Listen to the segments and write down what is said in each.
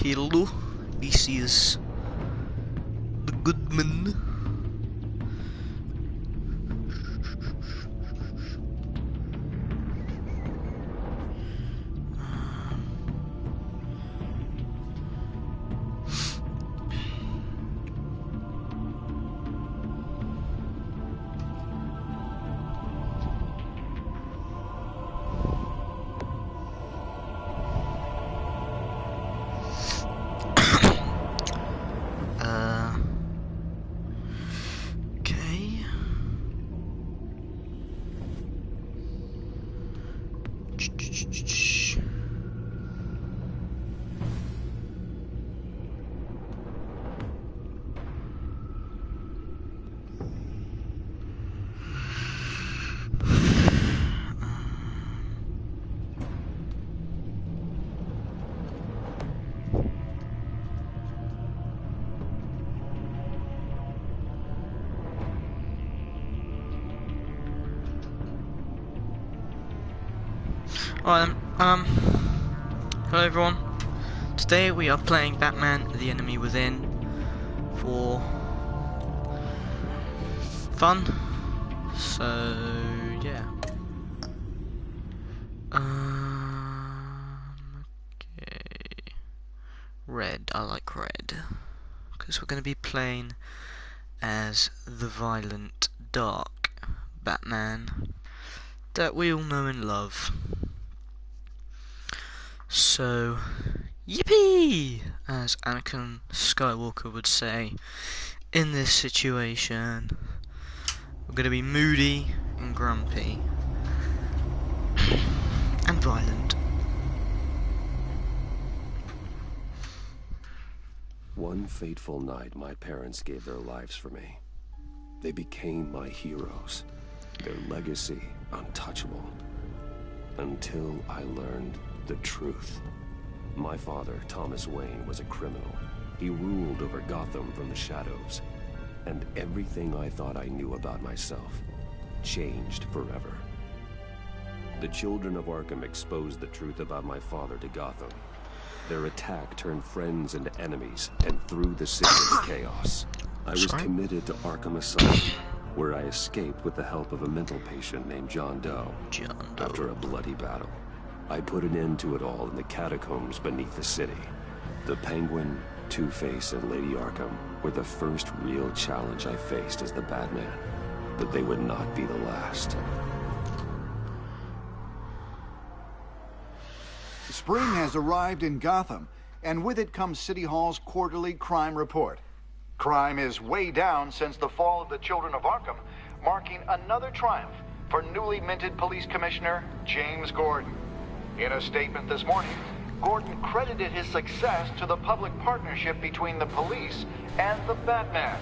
Hello, this is the Goodman. Okay. Alright then, hello everyone. Today we are playing Batman The Enemy Within for fun. So, yeah. Okay. Red, I like red. Because we're going to be playing as the violent, dark Batman that we all know and love. So, yippee! As Anakin Skywalker would say, in this situation, we're going to be moody and grumpy and violent. One fateful night, my parents gave their lives for me. They became my heroes, their legacy untouchable, until I learned the truth. My father, Thomas Wayne, was a criminal. He ruled over Gotham from the shadows, and everything I thought I knew about myself changed forever. The children of Arkham exposed the truth about my father to Gotham. Their attack turned friends into enemies and threw the city into chaos. I was committed to Arkham Asylum, where I escaped with the help of a mental patient named John Doe. After a bloody battle, I put an end to it all in the catacombs beneath the city. The Penguin, Two-Face, and Lady Arkham were the first real challenge I faced as the Batman, but they would not be the last. Spring has arrived in Gotham, and with it comes City Hall's quarterly crime report. Crime is way down since the fall of the Children of Arkham, marking another triumph for newly minted Police Commissioner James Gordon. In a statement this morning, Gordon credited his success to the public partnership between the police and the Batman.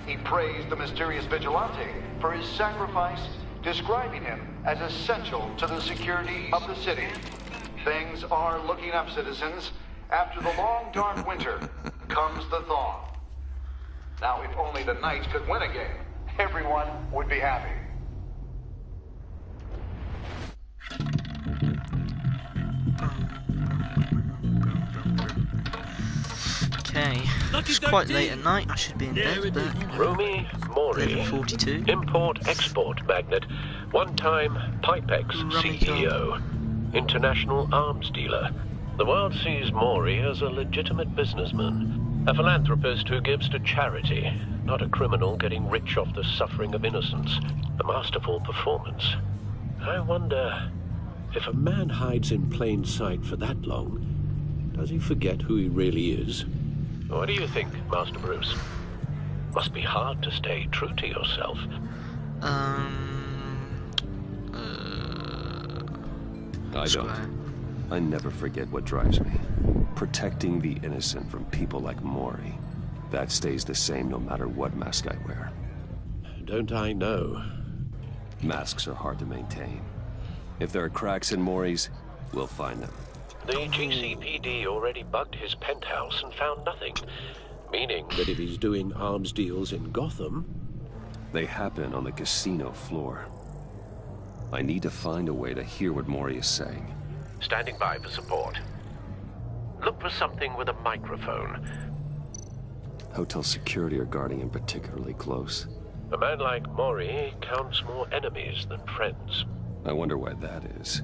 He praised the mysterious vigilante for his sacrifice, describing him as essential to the security of the city. Things are looking up, citizens. After the long, dark winter comes the thaw. Now, if only the Knights could win a game, everyone would be happy. Okay, it's quite late at night, I should be in bed, but, you know, Rumi Mori, 11:42. import-export magnate, one-time Pipex CEO, international arms dealer. The world sees Mori as a legitimate businessman, a philanthropist who gives to charity, not a criminal getting rich off the suffering of innocence. A masterful performance. I wonder, if a man hides in plain sight for that long, does he forget who he really is? what do you think, Master Bruce? Must be hard to stay true to yourself. I don't. I never forget what drives me. Protecting the innocent from people like Mori. That stays the same no matter what mask I wear. Don't I know? Masks are hard to maintain. If there are cracks in Mori's, we'll find them. The GCPD already bugged his penthouse and found nothing. Meaning That if he's doing arms deals in Gotham, They happen on the casino floor. I need to find a way to hear what Mori is saying. standing by for support. Look for something with a microphone. Hotel security are guarding him particularly close. A man like Mori counts more enemies than friends. I wonder why that is.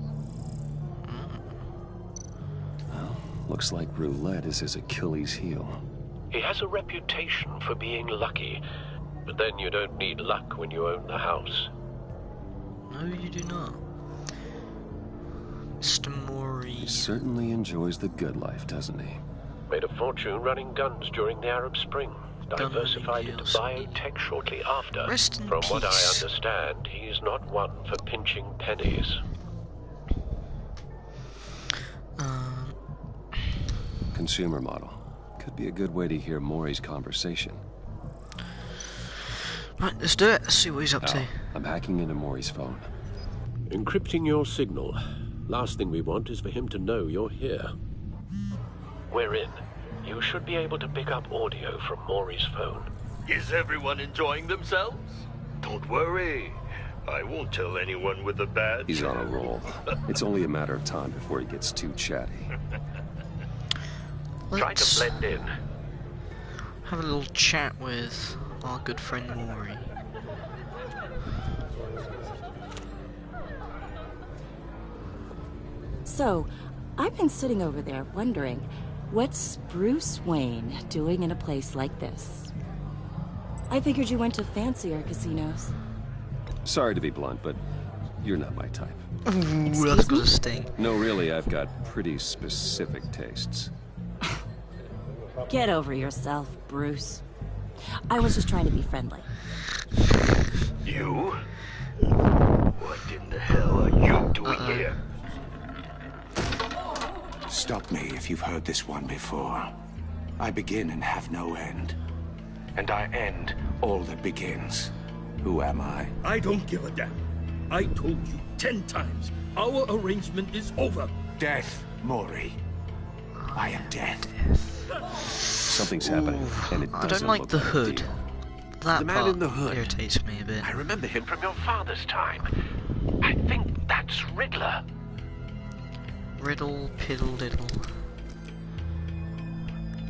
Well, looks like roulette is his Achilles heel. He has a reputation for being lucky, but then you don't need luck when you own the house. No, you do not. Mr. Mori. He certainly enjoys the good life, doesn't he? Made a fortune running guns during the Arab Spring. Diversified into biotech shortly after. Rest in From what I peace. understand, he's not one for pinching pennies. Consumer model. Could be a good way to hear Mori's conversation. Right, let's do it. Let's see what he's up to. Al, I'm hacking into Mori's phone. Encrypting your signal. Last thing we want is for him to know you're here. We're in. You should be able to pick up audio from Mori's phone. Is everyone enjoying themselves? Don't worry. I won't tell anyone with a badge. He's on a roll. It's only a matter of time before he gets too chatty. Try to Let's blend in. have a little chat with our good friend Mori. So, I've been sitting over there wondering, what's Bruce Wayne doing in a place like this? I figured you went to fancier casinos. Sorry to be blunt, but you're not my type. Ooh, that's got a sting. No, really, I've got pretty specific tastes. Get over yourself, Bruce. I was just trying to be friendly. You? What in the hell are you doing here? Stop me if you've heard this one before. I begin and have no end. And I end all that begins. Who am I? I don't give a damn. I told you 10 times. Our arrangement is over. Death, Mori. I am dead. Something's happening, and it I doesn't don't like look the like a hood. deal. That The man part in the hood. irritates me a bit. I remember him from your father's time. I think that's Riddler. Riddle, piddle, diddle.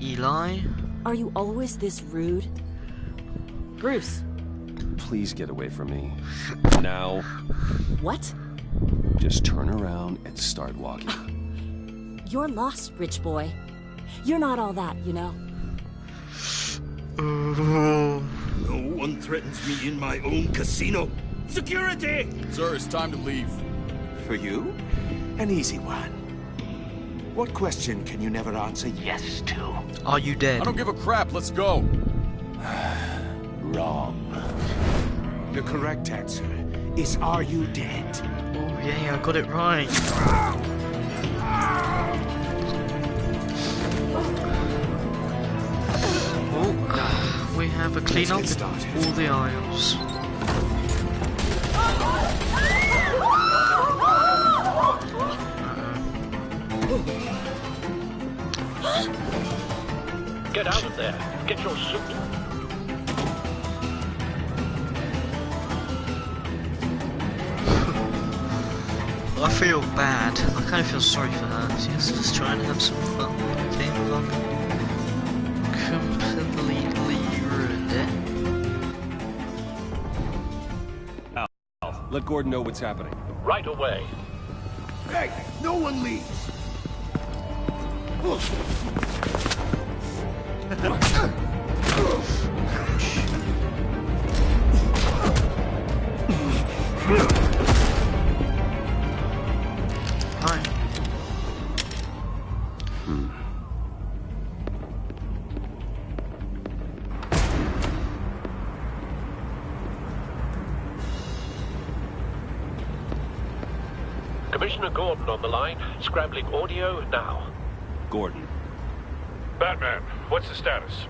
Eli? Are you always this rude? Bruce, Please get away from me. Now, what? just turn around and start walking. You're lost, rich boy. You're not all that, you know. No one threatens me in my own casino. Security! Sir, it's time to leave. For you? An easy one. What question can you never answer yes to? Are you dead? I don't give a crap. Let's go. Wrong. The correct answer is, are you dead? Oh yeah, I got it right. Oh, we have a clean up Let's get in started. all the aisles. Get out of there. Get your suit. I feel bad. I kind of feel sorry for her. She's just trying to have some fun. Okay, fun. Completely ruined it. Let Gordon know what's happening. Right away. Hey, no one leaves. Hi. Commissioner Gordon on the line. Scrambling audio now. Gordon, Batman, what's the status?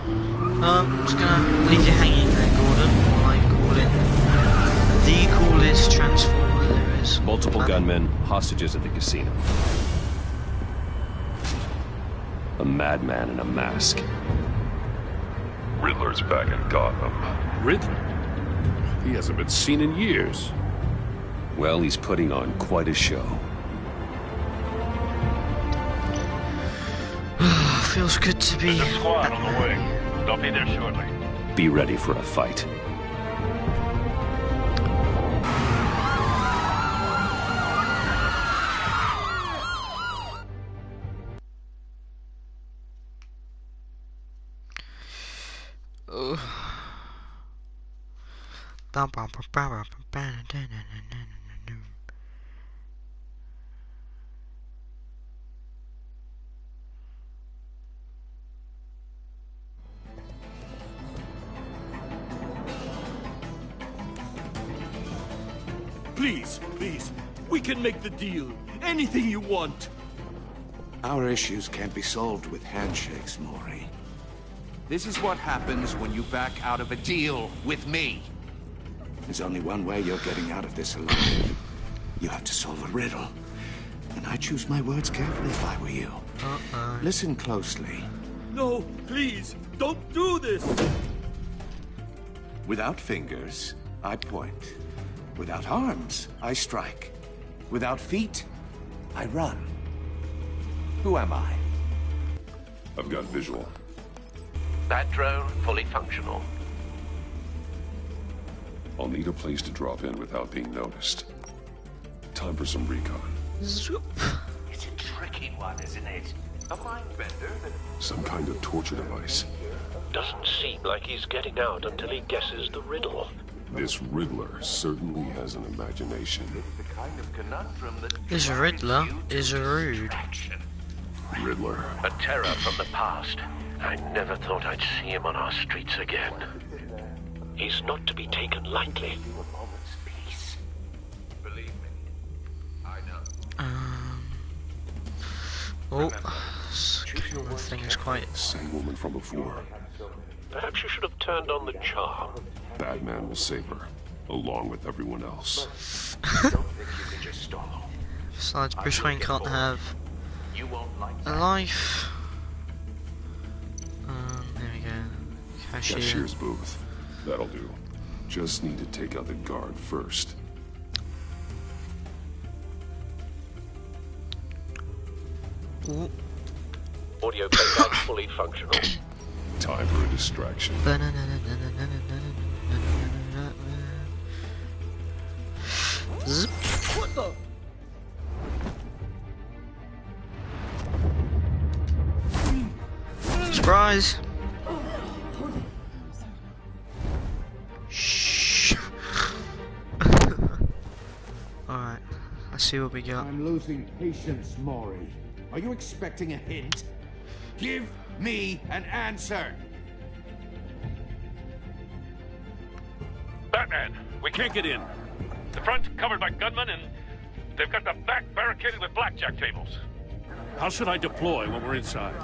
I'm just gonna leave you hanging there, Gordon, while I call in the coolest transformer there is. multiple gunmen, hostages at the casino. A madman in a mask. Riddler's back in Gotham. Riddler? He hasn't been seen in years. Well, he's putting on quite a show. feels good to be. There's a squad on the way. They'll be there shortly. Be ready for a fight. Please, please, we can make the deal. Anything you want. Our issues can't be solved with handshakes, Mori. This is what happens when you back out of a deal with me. There's only one way you're getting out of this alive. You have to solve a riddle. And I choose my words carefully if I were you. Listen closely. No, please, don't do this. Without fingers, I point. Without arms, I strike. Without feet, I run. Who am I? I've got visual. That drone fully functional. I'll need a place to drop in without being noticed. Time for some recon. Zoop. It's a tricky one, isn't it? A mind bender that... Some kind of torture device. Doesn't seem like he's getting out until he guesses the riddle. This Riddler certainly has an imagination. The kind of conundrum that... This Riddler is rude. Riddler. A terror from the past. I never thought I'd see him on our streets again. He's not to be taken lightly. Believe me, I know. Oh, the thing is quite. Same woman from before. Perhaps you should have turned on the charm. Batman will save her, along with everyone else. Besides, Bruce Wayne can't have a life. There we go. Cashier. Cashier's booth. That'll do. Just need to take out the guard first. Ooh. Audio playback fully functional. Time for a distraction. Zip. What the? Surprise! Shh. Alright, let's see what we got. I'm losing patience, Mori. Are you expecting a hint? Give me an answer! Batman, we can't get in. The front's covered by gunmen, and they've got the back barricaded with blackjack tables. How should I deploy when we're inside?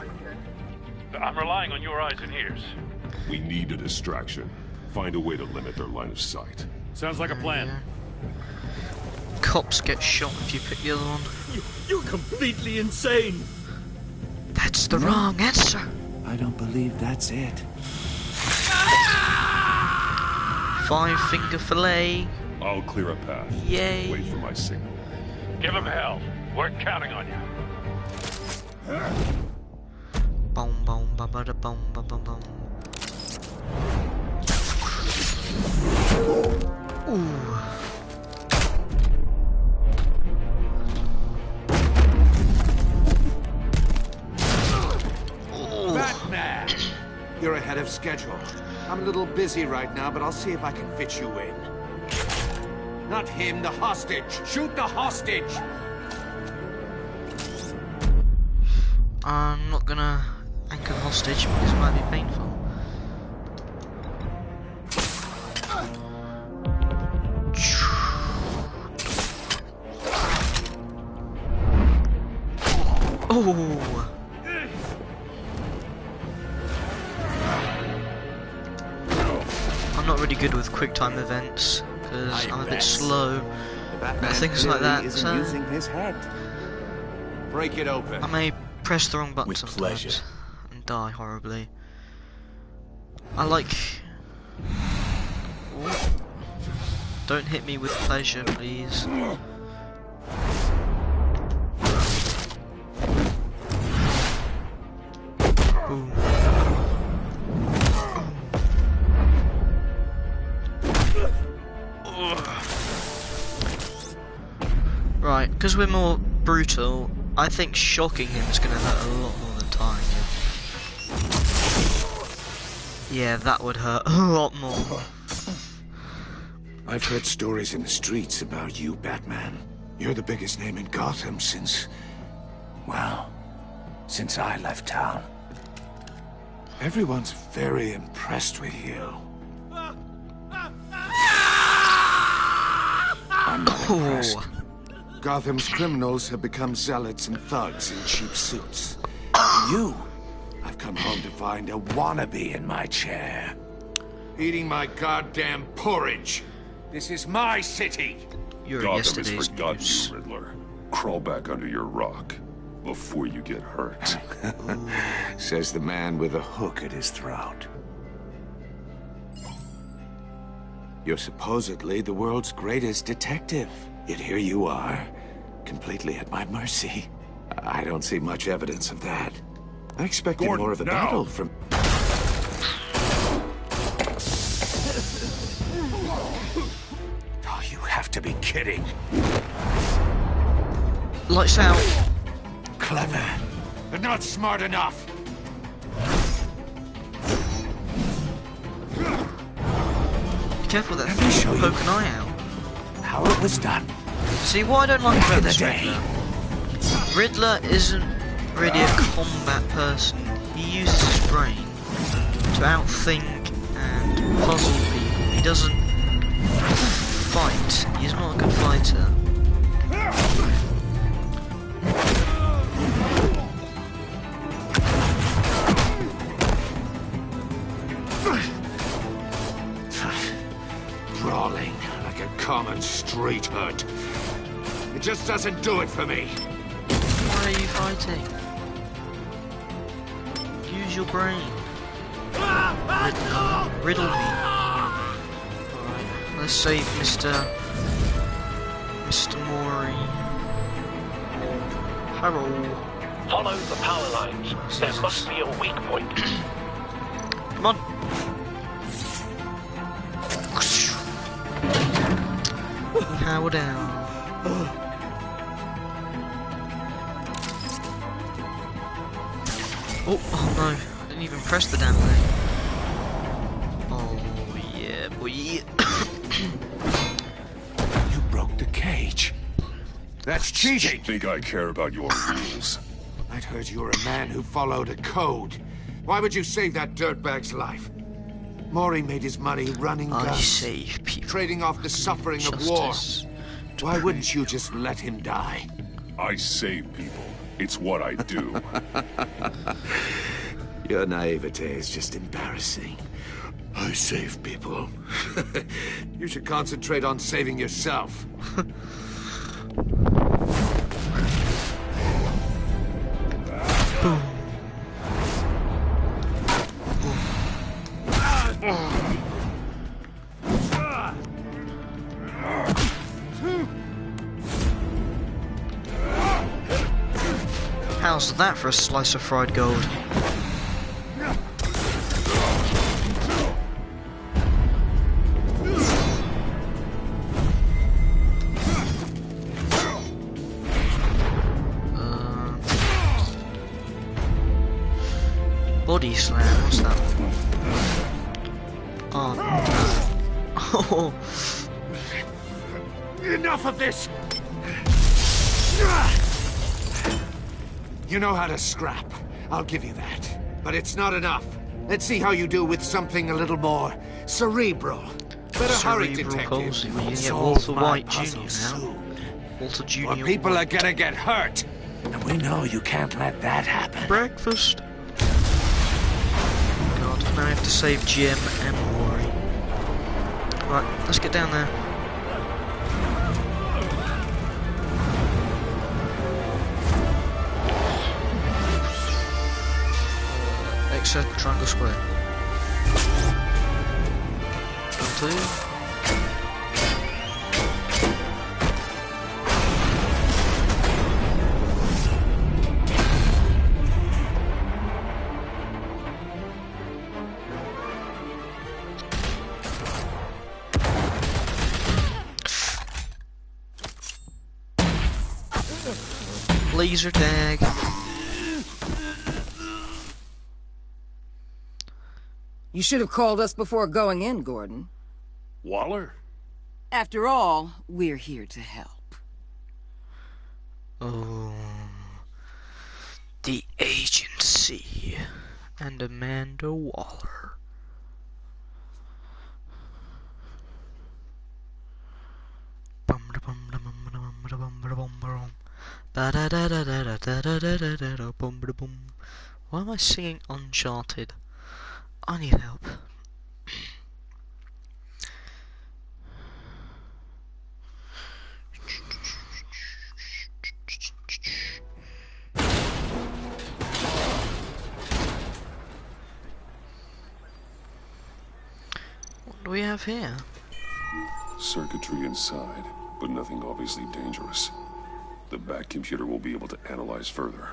I'm relying on your eyes and ears. We need a distraction. Find a way to limit their line of sight. Sounds like a plan. Cops get shot if you pick the other one. You're completely insane. That's the wrong answer. I don't believe that's it. 5-finger fillet. I'll clear a path. Yay. Wait for my signal. Give him hell. We're counting on you. Boom, boom, ba ba da boom, ba ba boom. Ooh. Batman! You're ahead of schedule. I'm a little busy right now, but I'll see if I can fit you in. Not him, the hostage! Shoot the hostage! I'm not gonna anchor the hostage because it might be painful. Oh! I'm not really good with quick time events because I'm a bit slow at things like that. So using his head. Break it open. I may press the wrong button With sometimes pleasure. and die horribly. I like. Don't hit me with pleasure, please. Right, because we're more brutal, I think shocking him is going to hurt a lot more than tying him. Yeah, that would hurt a lot more. I've heard stories in the streets about you, Batman. You're the biggest name in Gotham since... well, since I left town. Everyone's very impressed with you. I'm not impressed. Gotham's criminals have become zealots and thugs in cheap suits. You, I've come home to find a wannabe in my chair. Eating my goddamn porridge. This is my city. You're Gotham yesterday's has forgotten news. you, Riddler. Crawl back under your rock before you get hurt. Says the man with a hook at his throat. You're supposedly the world's greatest detective. Yet here you are, completely at my mercy. I don't see much evidence of that. I expected Gordon, more of a now. battle from... Oh, you have to be kidding. Lights out. Clever, but not smart enough. Be careful that Let me show you poke an eye out. how it was done. See, what I don't like Back about in the this day. Riddler isn't really a combat person. He uses his brain to outthink and puzzle people. He doesn't fight. He's not a good fighter. Brawling like a common street hood. It just doesn't do it for me. Why are you fighting? Use your brain. Riddle me. Alright, let's save Mr. Mori. Harold. Follow the power lines. There must be a weak point. Come on. Power down. Oh no, I didn't even press the damn thing. Oh yeah, boy. You broke the cage. That's cheating. Think I care about your rules? I'd heard you were a man who followed a code. Why would you save that dirtbag's life? Mori made his money running I guns, save people. trading off the suffering of war. Justice. Why wouldn't you just let him die? I save people. It's what I do. Your naivete is just embarrassing. I save people. You should concentrate on saving yourself. How's that for a slice of fried gold? Body slam, what's that? Oh no. Oh, Enough of this! You know how to scrap. I'll give you that. But it's not enough. Let's see how you do with something a little more cerebral. Better hurry, Cerebral detective. palsy. Well, you can get Solve Walter my White puzzle Jr. now. soon. Walter Jr. Or people are gonna get hurt. And we know you can't let that happen. Breakfast. God, now I have to save Jim and Mori. Right, let's get down there. X circle, triangle, square. 1, 2. laser tag. You should have called us before going in, Gordon. Waller? After all, we're here to help. Oh, the agency and Amanda Waller. Why am I singing Uncharted? I need help. What do we have here? Circuitry inside, but nothing obviously dangerous. The back computer will be able to analyze further.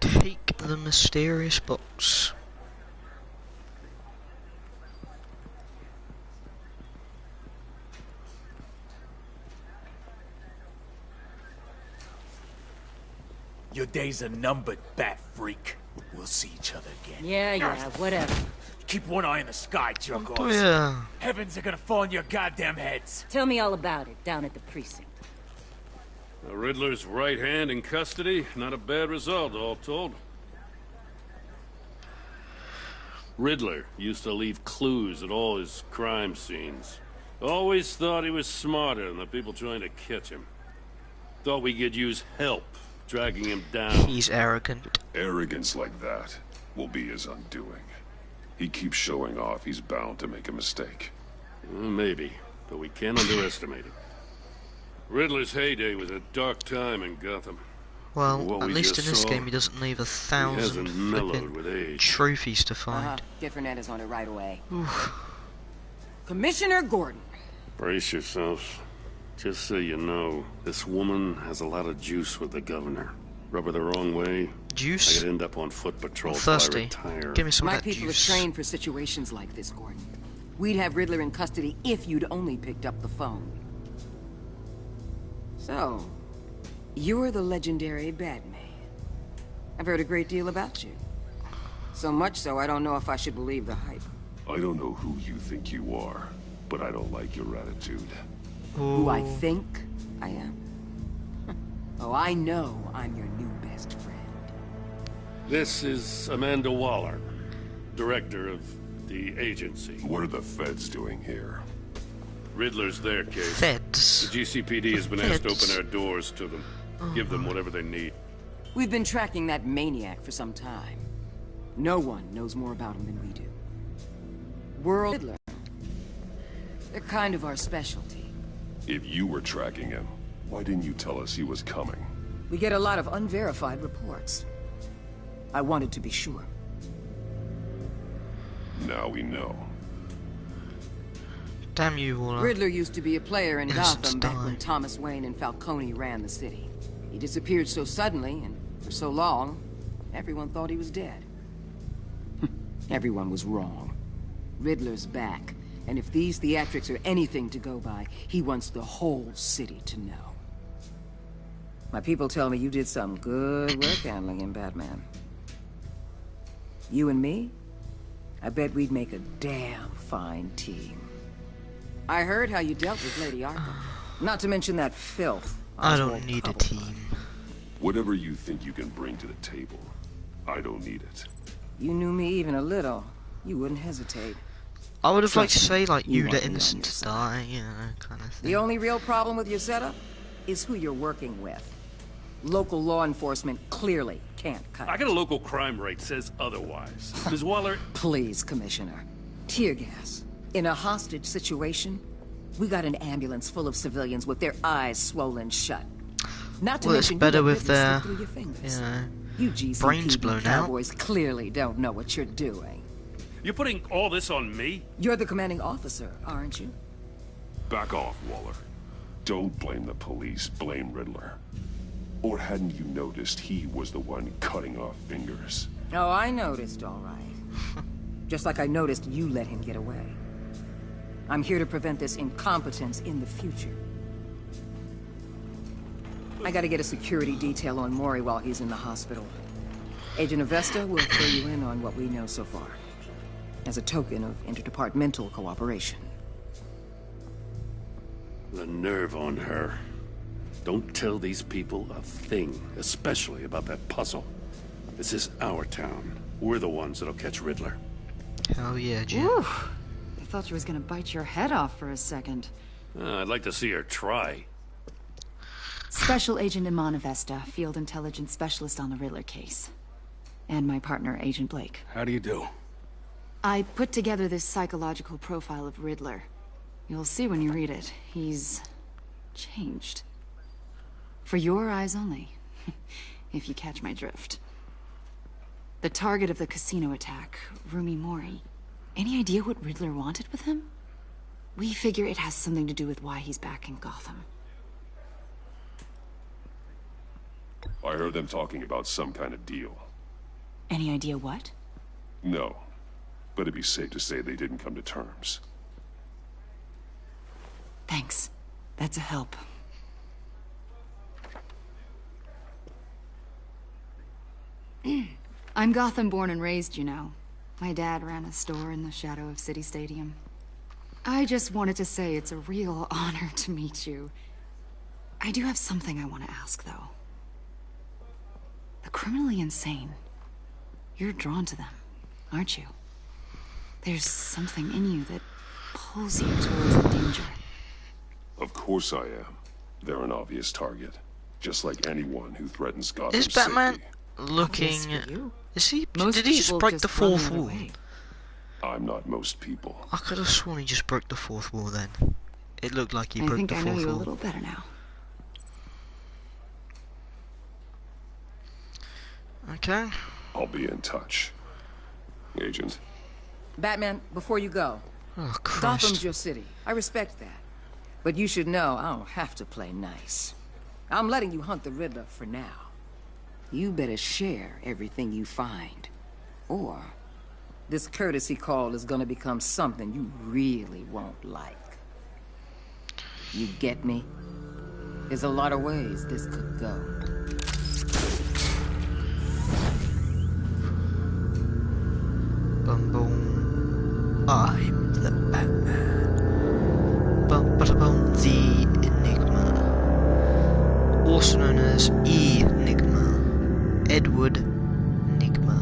Take the mysterious box. Your days are numbered, bat freak. We'll see each other again. Yeah, whatever. Keep one eye in the sky, jerk-offs. Oh, yeah. Heavens are gonna fall on your goddamn heads. Tell me all about it, down at the precinct. The Riddler's right hand in custody. Not a bad result, all told. Riddler used to leave clues at all his crime scenes. Always thought he was smarter than the people trying to catch him. Thought we could use help dragging him down. He's arrogant. Arrogance like that will be his undoing. He keeps showing off, he's bound to make a mistake. Maybe, but we can't underestimate him. Riddler's heyday was a dark time in Gotham. Well, at least in this game he doesn't leave 1,000 flipping trophies to find. Get Fernandez on it right away. Commissioner Gordon. Brace yourselves. Just so you know, this woman has a lot of juice with the governor. Rub her the wrong way, juice? I could end up on foot patrol I'm till I thirsty. retire. Give me some of My that people juice. are trained for situations like this, Gordon. We'd have Riddler in custody if you'd only picked up the phone. So, you're the legendary Batman. I've heard a great deal about you. So much so, I don't know if I should believe the hype. I don't know who you think you are, but I don't like your attitude. Who I think I am? Oh, I know I'm your new best friend. This is Amanda Waller, director of the agency. What are the feds doing here? Riddler's their case. Feds. The GCPD has been asked to open our doors to them. Give them whatever they need. We've been tracking that maniac for some time. No one knows more about him than we do. World Riddler. They're kind of our specialty. If you were tracking him, why didn't you tell us he was coming? We get a lot of unverified reports. I wanted to be sure. Now we know. Damn you, Waller. Riddler used to be a player in Innocents Gotham back die. when Thomas Wayne and Falcone ran the city. He disappeared so suddenly and for so long, everyone thought he was dead. Everyone was wrong. Riddler's back, and if these theatrics are anything to go by, he wants the whole city to know. My people tell me you did some good work handling him, Batman. You and me? I bet we'd make a damn fine team. I heard how you dealt with Lady Arkham. Not to mention that filth. I Oswald don't need a Cobblepot. team. Whatever you think you can bring to the table, I don't need it. You knew me even a little, you wouldn't hesitate. I would have liked to Trust say, me, like, you you want let me on innocent your to die, you know, kind of thing. The only real problem with your setup is who you're working with. Local law enforcement clearly can't cut I it. got a local crime rate says otherwise. Ms. Waller, Please, Commissioner. Tear gas. In a hostage situation, we got an ambulance full of civilians with their eyes swollen shut. Not to Well, it's mention better you let with Riddler their, slip through your fingers. you know, You GCPD brains blown out. cowboys clearly don't know what you're doing. you're putting all this on me? You're the commanding officer, aren't you? Back off, Waller. Don't blame the police, blame Riddler. Or hadn't you noticed he was the one cutting off fingers? Oh, I noticed, all right. Just like I noticed you let him get away. I'm here to prevent this incompetence in the future. I gotta get a security detail on Mori while he's in the hospital. Agent Avesta will fill you in on what we know so far, as a token of interdepartmental cooperation. The nerve on her. Don't tell these people a thing, especially about that puzzle. This is our town. We're the ones that'll catch Riddler. Hell yeah, Jim. Oof. I thought you was gonna bite your head off for a second. I'd like to see her try. Special Agent Iman Avesta, Field Intelligence Specialist on the Riddler case. And my partner, Agent Blake. How do you do? I put together this psychological profile of Riddler. You'll see when you read it. He's changed. For your eyes only, if you catch my drift. The target of the casino attack, Rumi Mori. Any idea what Riddler wanted with him? We figure it has something to do with why he's back in Gotham. I heard them talking about some kind of deal. Any idea what? No, but it'd be safe to say they didn't come to terms. Thanks. That's a help. I'm Gotham born and raised, you know. My dad ran a store in the shadow of City Stadium. I just wanted to say it's a real honor to meet you. I do have something I want to ask, though. The criminally insane. You're drawn to them, aren't you? There's something in you that pulls you towards the danger. Of course I am. They're an obvious target. Just like anyone who threatens Gotham's Is Batman safety. looking... Is he... Most did he just people break just the fourth run the wall? way. I'm not most people. I could have sworn he just broke the fourth wall then. It looked like he I broke think the I know fourth you a wall. little better now. Okay. I'll be in touch. Agent. Batman, before you go, Oh, Christ. Gotham's your city. I respect that. But you should know I don't have to play nice. I'm letting you hunt the Riddler for now. You better share everything you find. Or this courtesy call is gonna become something you really won't like. You get me? There's a lot of ways this could go. Bum boom. I'm the Batman. Bum ba bum. The Enigma. Also known as Enigma. Edward Enigma.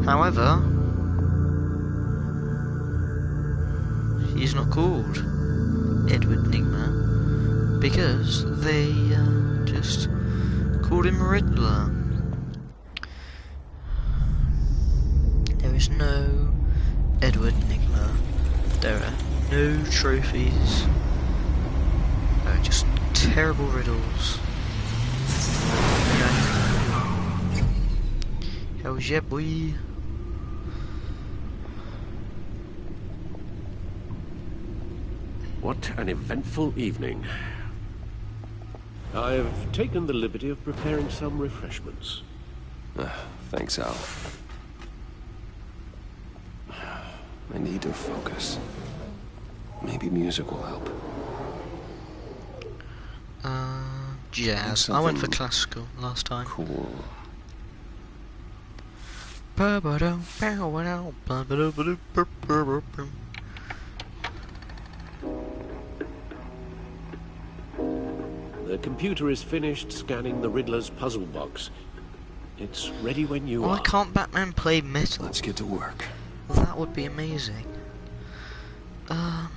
However, he's not called Edward Enigma because they just called him Riddler. There is no Edward Enigma. There are no trophies. There are just terrible riddles. How's yeah, boy? What an eventful evening. I've taken the liberty of preparing some refreshments. Thanks, Al. I need to focus. Maybe music will help. Jazz. I went for classical last time. Cool. The computer is finished scanning the Riddler's puzzle box. It's ready when you Why are. can't Batman play metal? Let's get to work. That would be amazing. Oh.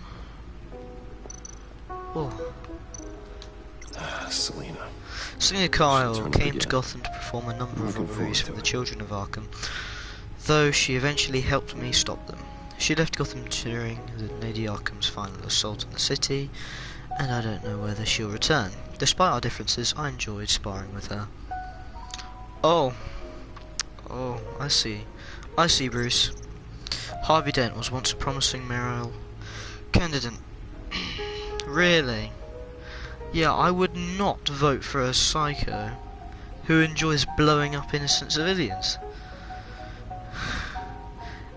Selina. Selina Kyle Turn up came to again. Gotham to perform a number of Looking robberies forward for to the it. children of Arkham, though she eventually helped me stop them. She left Gotham during Lady Arkham's final assault on the city, and I don't know whether she'll return. Despite our differences, I enjoyed sparring with her. Oh, I see. I see, Bruce. Harvey Dent was once a promising mayoral candidate. Really? Yeah, I would not vote for a psycho who enjoys blowing up innocent civilians.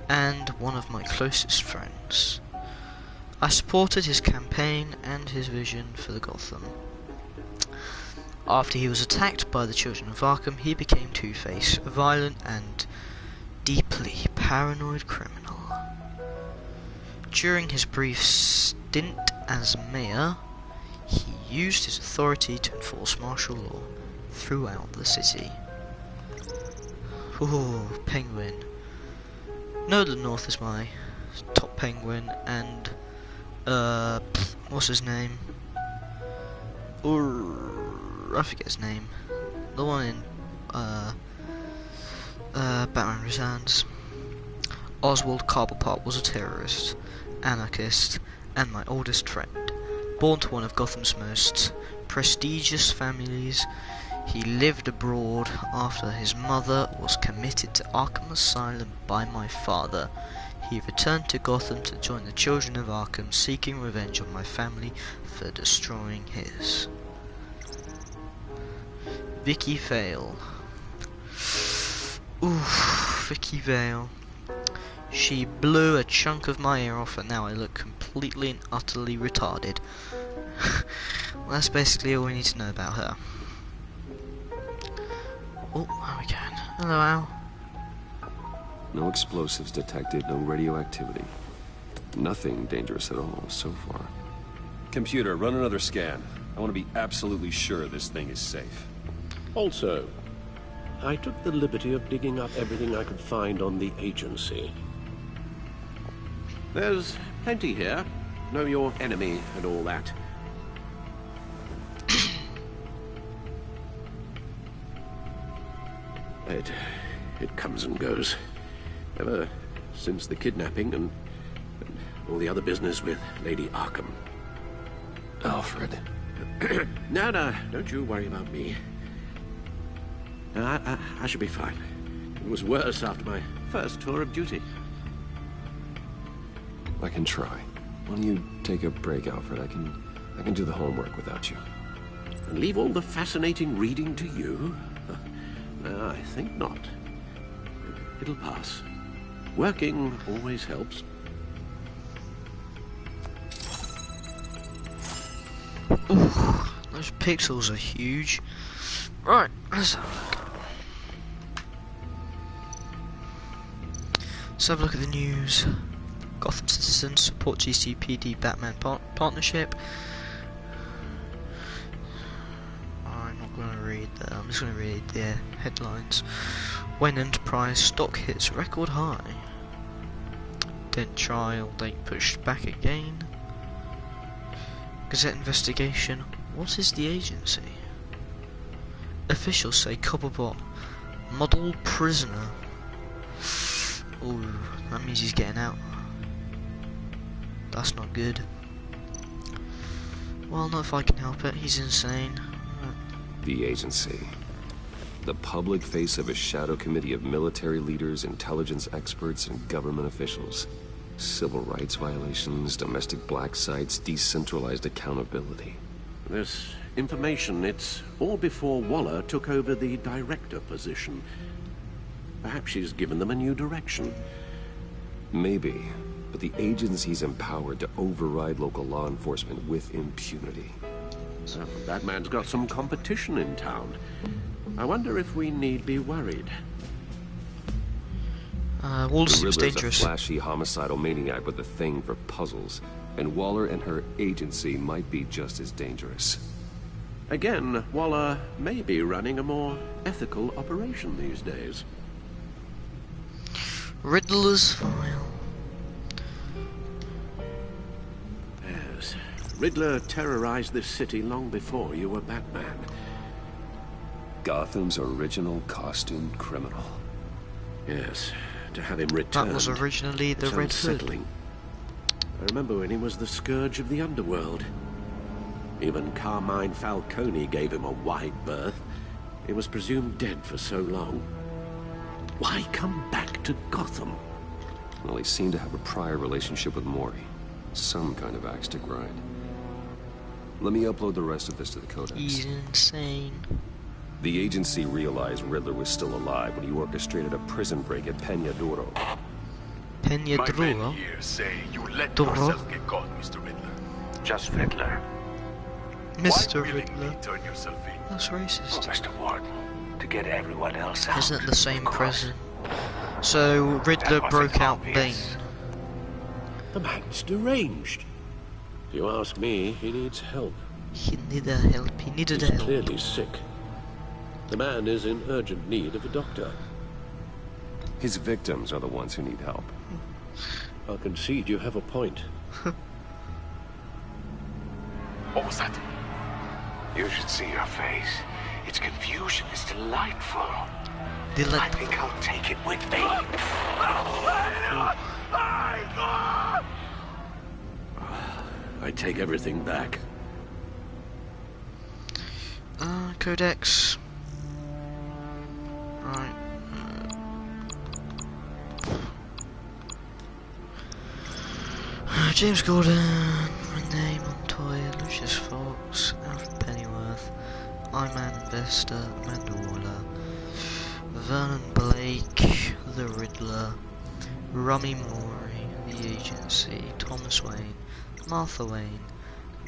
And one of my closest friends. I supported his campaign and his vision for the Gotham. After he was attacked by the Children of Arkham, he became Two-Face, a violent and deeply paranoid criminal. During his brief stint as mayor, he used his authority to enforce martial law throughout the city. Ooh, Penguin. Nolan North is my top penguin, and what's his name? I forget his name. The one in Batman Returns. Oswald Cobblepot was a terrorist, anarchist, and my oldest friend. Born to one of Gotham's most prestigious families, he lived abroad after his mother was committed to Arkham Asylum by my father. He returned to Gotham to join the Children of Arkham, seeking revenge on my family for destroying his. Vicky Vale. Oof, Vicky Vale. She blew a chunk of my ear off and now I look completely and utterly retarded. Well, that's basically all we need to know about her. Oh, there we go. Hello, Al. No explosives detected, no radioactivity. Nothing dangerous at all so far. Computer, run another scan. I want to be absolutely sure this thing is safe. Also, I took the liberty of digging up everything I could find on the agency. There's plenty here. Know your enemy and all that. It comes and goes. Ever since the kidnapping and all the other business with Lady Arkham. Alfred. No, don't you worry about me. I should be fine. It was worse after my first tour of duty. I can try. Why don't you take a break, Alfred? I can do the homework without you. And leave all the fascinating reading to you? No, I think not. It'll pass. Working always helps. Ooh, those pixels are huge. Right, let's have a look. Let's have a look at the news. Gotham citizens support GCPD Batman partnership. I'm not going to read that. I'm just going to read the headlines. When Enterprise stock hits record high. Dent trial date pushed back again. Gazette investigation. What is the agency? Officials say Cobblepot model prisoner. Ooh, that means he's getting out. That's not good. Well, not if I can help it. He's insane. The agency. The public face of a shadow committee of military leaders, intelligence experts, and government officials. Civil rights violations, domestic black sites, decentralized accountability. This information, it's all before Waller took over the director position. Perhaps she's given them a new direction. Maybe, but the agency's empowered to override local law enforcement with impunity. So, Batman's got some competition in town. I wonder if we need be worried. Waller the seems Riddler's dangerous. a flashy, homicidal maniac with a thing for puzzles, and Waller and her agency might be just as dangerous. Again, Waller may be running a more ethical operation these days. Riddler's file. Yes. Riddler terrorized this city long before you were Batman. Gotham's original costumed criminal. Yes. To have him returned. That was originally the Red Hood. I remember when he was the scourge of the underworld. Even Carmine Falcone gave him a wide berth. He was presumed dead for so long. Why come back to Gotham? Well, he seemed to have a prior relationship with Mori. Some kind of axe to grind. Let me upload the rest of this to the Codex. He's insane. The agency realized Riddler was still alive when he orchestrated a prison break at Peña Duro. Peña My men Duro? here say you let Duro? yourself get caught, Mr. Riddler. Just Riddler. Mr. Why Riddler. willingly turn yourself in? That's racist. Oh, Mr. Warden, to get everyone else out. Isn't it the same prison? So Riddler broke out Bane. The man's deranged. If you ask me, he needs help. He needed help. He needed He's help. clearly sick. The man is in urgent need of a doctor. His victims are the ones who need help. I'll concede you have a point. What was that? You should see your face. Its confusion is delightful. I think I'll take it with me. I take everything back. Codex. Right. James Gordon, Renee Montoya, Lucius Fox, Alfred Pennyworth, Iman Investor, Amanda Waller, Vernon Blake, The Riddler, Rummy Maury, The Agency, Thomas Wayne, Martha Wayne,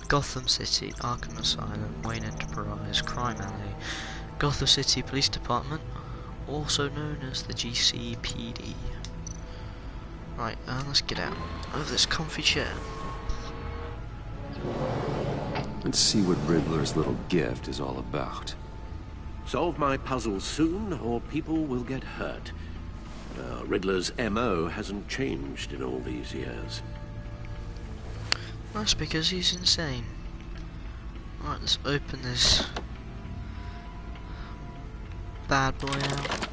Gotham City, Arkham Asylum, Wayne Enterprise, Crime Alley, Gotham City Police Department, also known as the GCPD. Right, let's get out of this comfy chair. Let's see what Riddler's little gift is all about. Solve my puzzle soon, or people will get hurt. Riddler's MO hasn't changed in all these years. That's because he's insane. Right, let's open this bad boy out.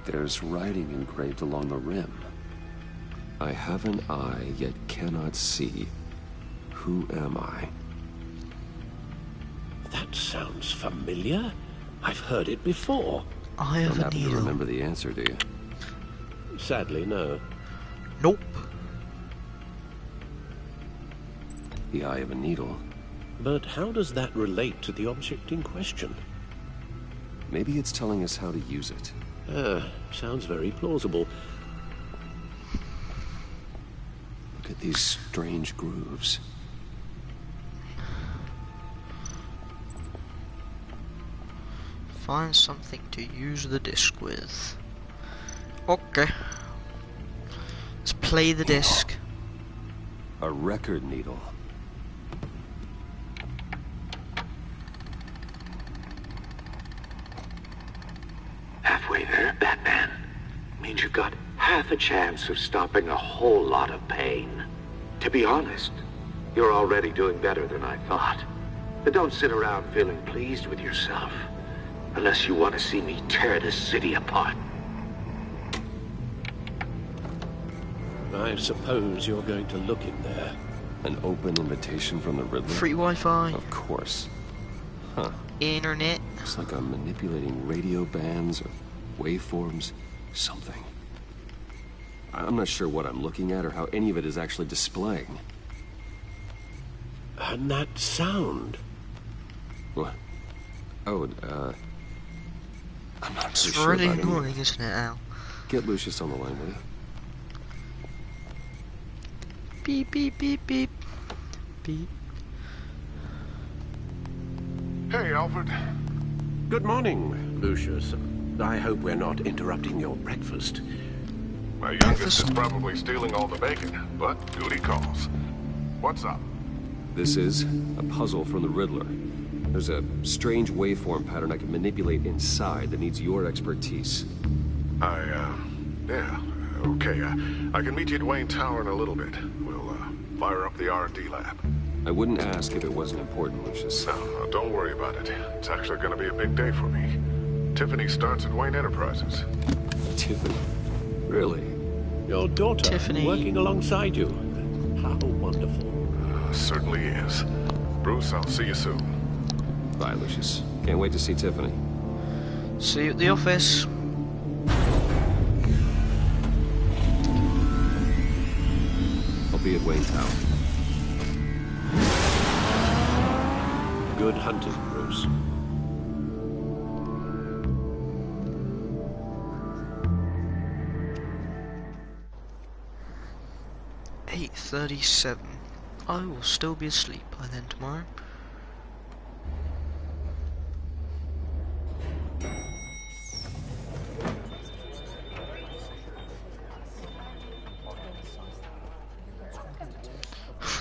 There's writing engraved along the rim. I have an eye, yet cannot see. Who am I? That sounds familiar. I've heard it before. I have a needle. You remember the answer, do you? Sadly, no. Nope. The eye of a needle. But how does that relate to the object in question? Maybe it's telling us how to use it. Sounds very plausible. Look at these strange grooves. Find something to use the disc with. Okay. Let's play the disc. A record needle. Halfway there, Batman. Means you've got half a chance of stopping a whole lot of pain. To be honest, you're already doing better than I thought. But don't sit around feeling pleased with yourself. Unless you want to see me tear this city apart. I suppose you're going to look in there. An open invitation from the Riddler? Free Wi-Fi. Of course. Huh. Internet. It's like I'm manipulating radio bands or waveforms. Something. I'm not sure what I'm looking at or how any of it is actually displaying. And that sound. What? Oh, I'm not It's too sure really about annoying, any... isn't it, Al? Get Lucius on the line, will you? Beep, beep, beep, beep. Beep. Hey, Alfred. Good morning, Lucius. I hope we're not interrupting your breakfast. My youngest is probably stealing all the bacon, but duty calls. What's up? This is a puzzle from the Riddler. There's a strange waveform pattern I can manipulate inside that needs your expertise. Yeah, okay. I can meet you at Wayne Tower in a little bit. We'll, fire up the R&D lab. I wouldn't ask if it wasn't important, Lucius. No, don't worry about it. It's actually gonna be a big day for me. Tiffany starts at Wayne Enterprises. Tiffany? Really? Your daughter Tiffany. Working alongside you. How wonderful. Certainly is. Bruce, I'll see you soon. Bye, Lucius. Can't wait to see Tiffany. See you at the office. I'll be at Wayne Tower. Good hunting, Bruce. 6:37. I will still be asleep by then tomorrow.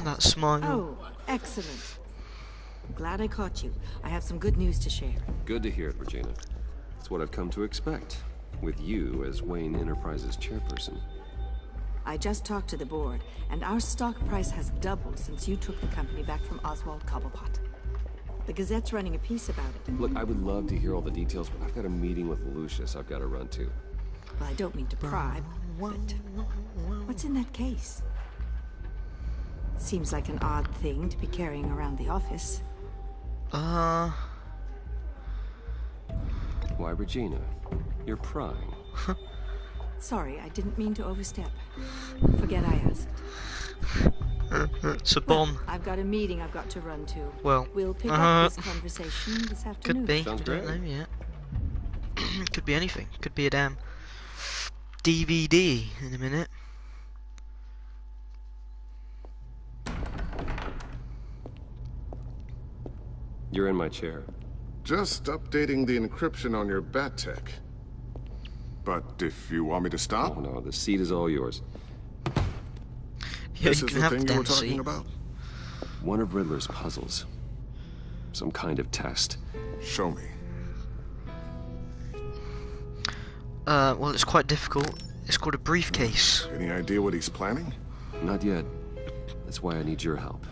That smile. Oh, excellent. Glad I caught you. I have some good news to share. Good to hear it, Regina. It's what I've come to expect, with you as Wayne Enterprises chairperson. I just talked to the board, and our stock price has doubled since you took the company back from Oswald Cobblepot. The Gazette's running a piece about it. Look, I would love to hear all the details, but I've got a meeting with Lucius I've got to run to. Well, I don't mean to pry, but what's in that case? Seems like an odd thing to be carrying around the office. Why, Regina? You're prying. Sorry, I didn't mean to overstep. Forget I asked. It's a bomb. Well, I've got a meeting I've got to run to. Well, we'll pick up this conversation this afternoon. Could be. I don't know yet. Could be anything. Could be a damn DVD in a minute. You're in my chair. Just updating the encryption on your Bat-Tech. But if you want me to stop... Oh, no, the seat is all yours. Yeah, this is the thing you were talking about? One of Riddler's puzzles. Some kind of test. Show me. Well, it's quite difficult. It's called a briefcase. Any idea what he's planning? Not yet. That's why I need your help.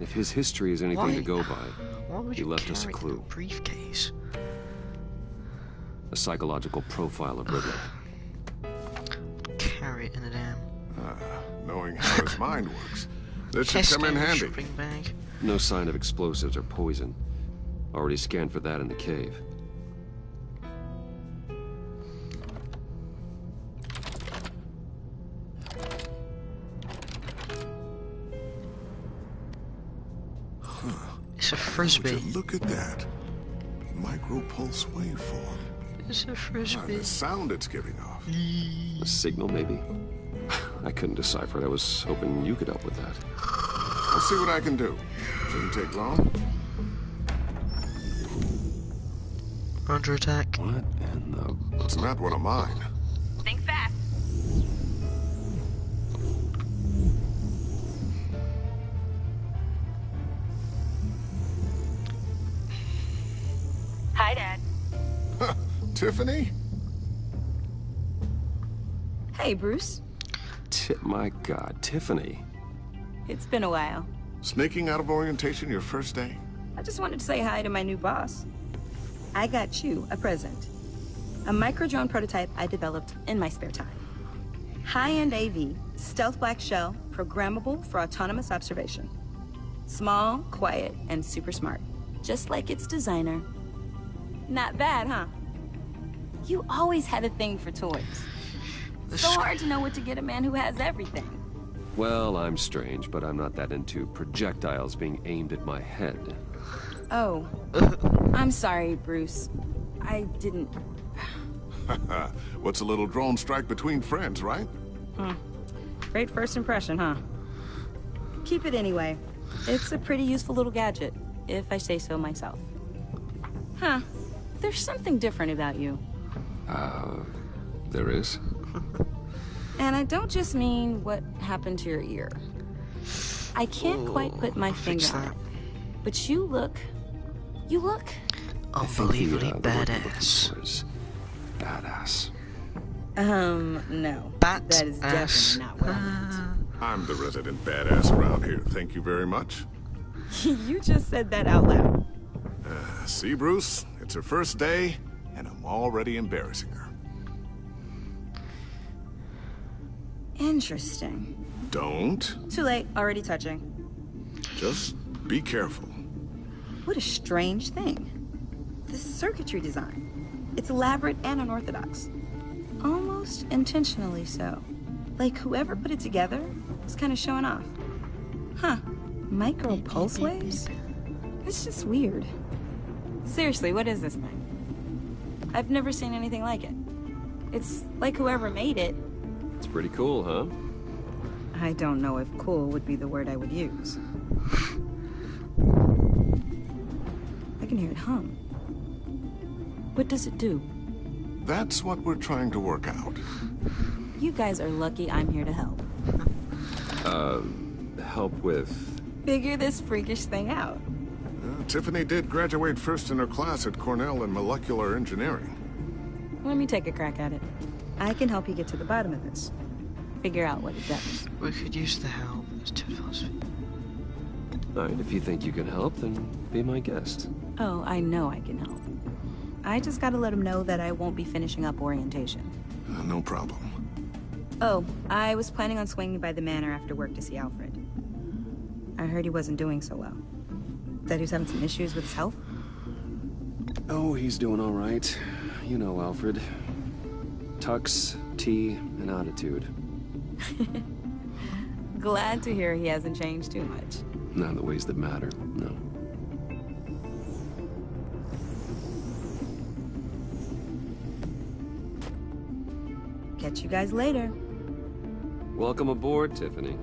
If his history is anything to go by, he left us a clue. Briefcase. A psychological profile of Riddler. Carry it in a damn. Knowing how his mind works, this should come in handy. Bag. No sign of explosives or poison. Already scanned for that in the cave. It's a frisbee. Would you look at that. Micro-pulse waveform. It's a frisbee. The sound it's giving off. A signal, maybe? I couldn't decipher it. I was hoping you could help with that. I'll see what I can do. Shouldn't take long. Under attack. What in the... It's not one of mine. Think fast. Hi, Dad. Tiffany? Hey, Bruce. My God, Tiffany. It's been a while. Sneaking out of orientation your first day? I just wanted to say hi to my new boss. I got you a present. A micro-drone prototype I developed in my spare time. High-end AV, stealth black shell, programmable for autonomous observation. Small, quiet, and super smart. Just like its designer. Not bad, huh? You always had a thing for toys. So hard to know what to get a man who has everything. Well, I'm strange, but I'm not that into projectiles being aimed at my head. Oh. I'm sorry, Bruce. I didn't... What's a little drone strike between friends, right? Great first impression, huh? Keep it anyway. It's a pretty useful little gadget, if I say so myself. Huh. There's something different about you. There is? And I don't just mean what happened to your ear. I can't quite put my finger on it. But you look... unbelievably badass. Badass. No. That is definitely not what I meant. I'm the resident badass around here. Thank you very much. You just said that out loud. See, Bruce? It's her first day, and I'm already embarrassing her. Interesting. Don't. Too late. Already touching. Just be careful. What a strange thing. The circuitry design. It's elaborate and unorthodox. Almost intentionally so. Like whoever put it together was kind of showing off. Huh. Micro pulse waves? It's just weird. Seriously, what is this thing? I've never seen anything like it. It's like whoever made it. It's pretty cool, huh? I don't know if cool would be the word I would use. I can hear it hum. What does it do? That's what we're trying to work out. You guys are lucky I'm here to help. Help with... Figure this freakish thing out. Tiffany did graduate first in her class at Cornell in molecular engineering. Let me take a crack at it. I can help you get to the bottom of this. Figure out what it does. We could use the help. It's too fast. Alright, if you think you can help, then be my guest. Oh, I know I can help. I just gotta let him know that I won't be finishing up orientation. No problem. Oh, I was planning on swinging by the manor after work to see Alfred. I heard he wasn't doing so well. That he was having some issues with his health? Oh, he's doing all right. You know Alfred. Tux, tea, and attitude. Glad to hear he hasn't changed too much. Not in the ways that matter, no. Catch you guys later. Welcome aboard, Tiffany.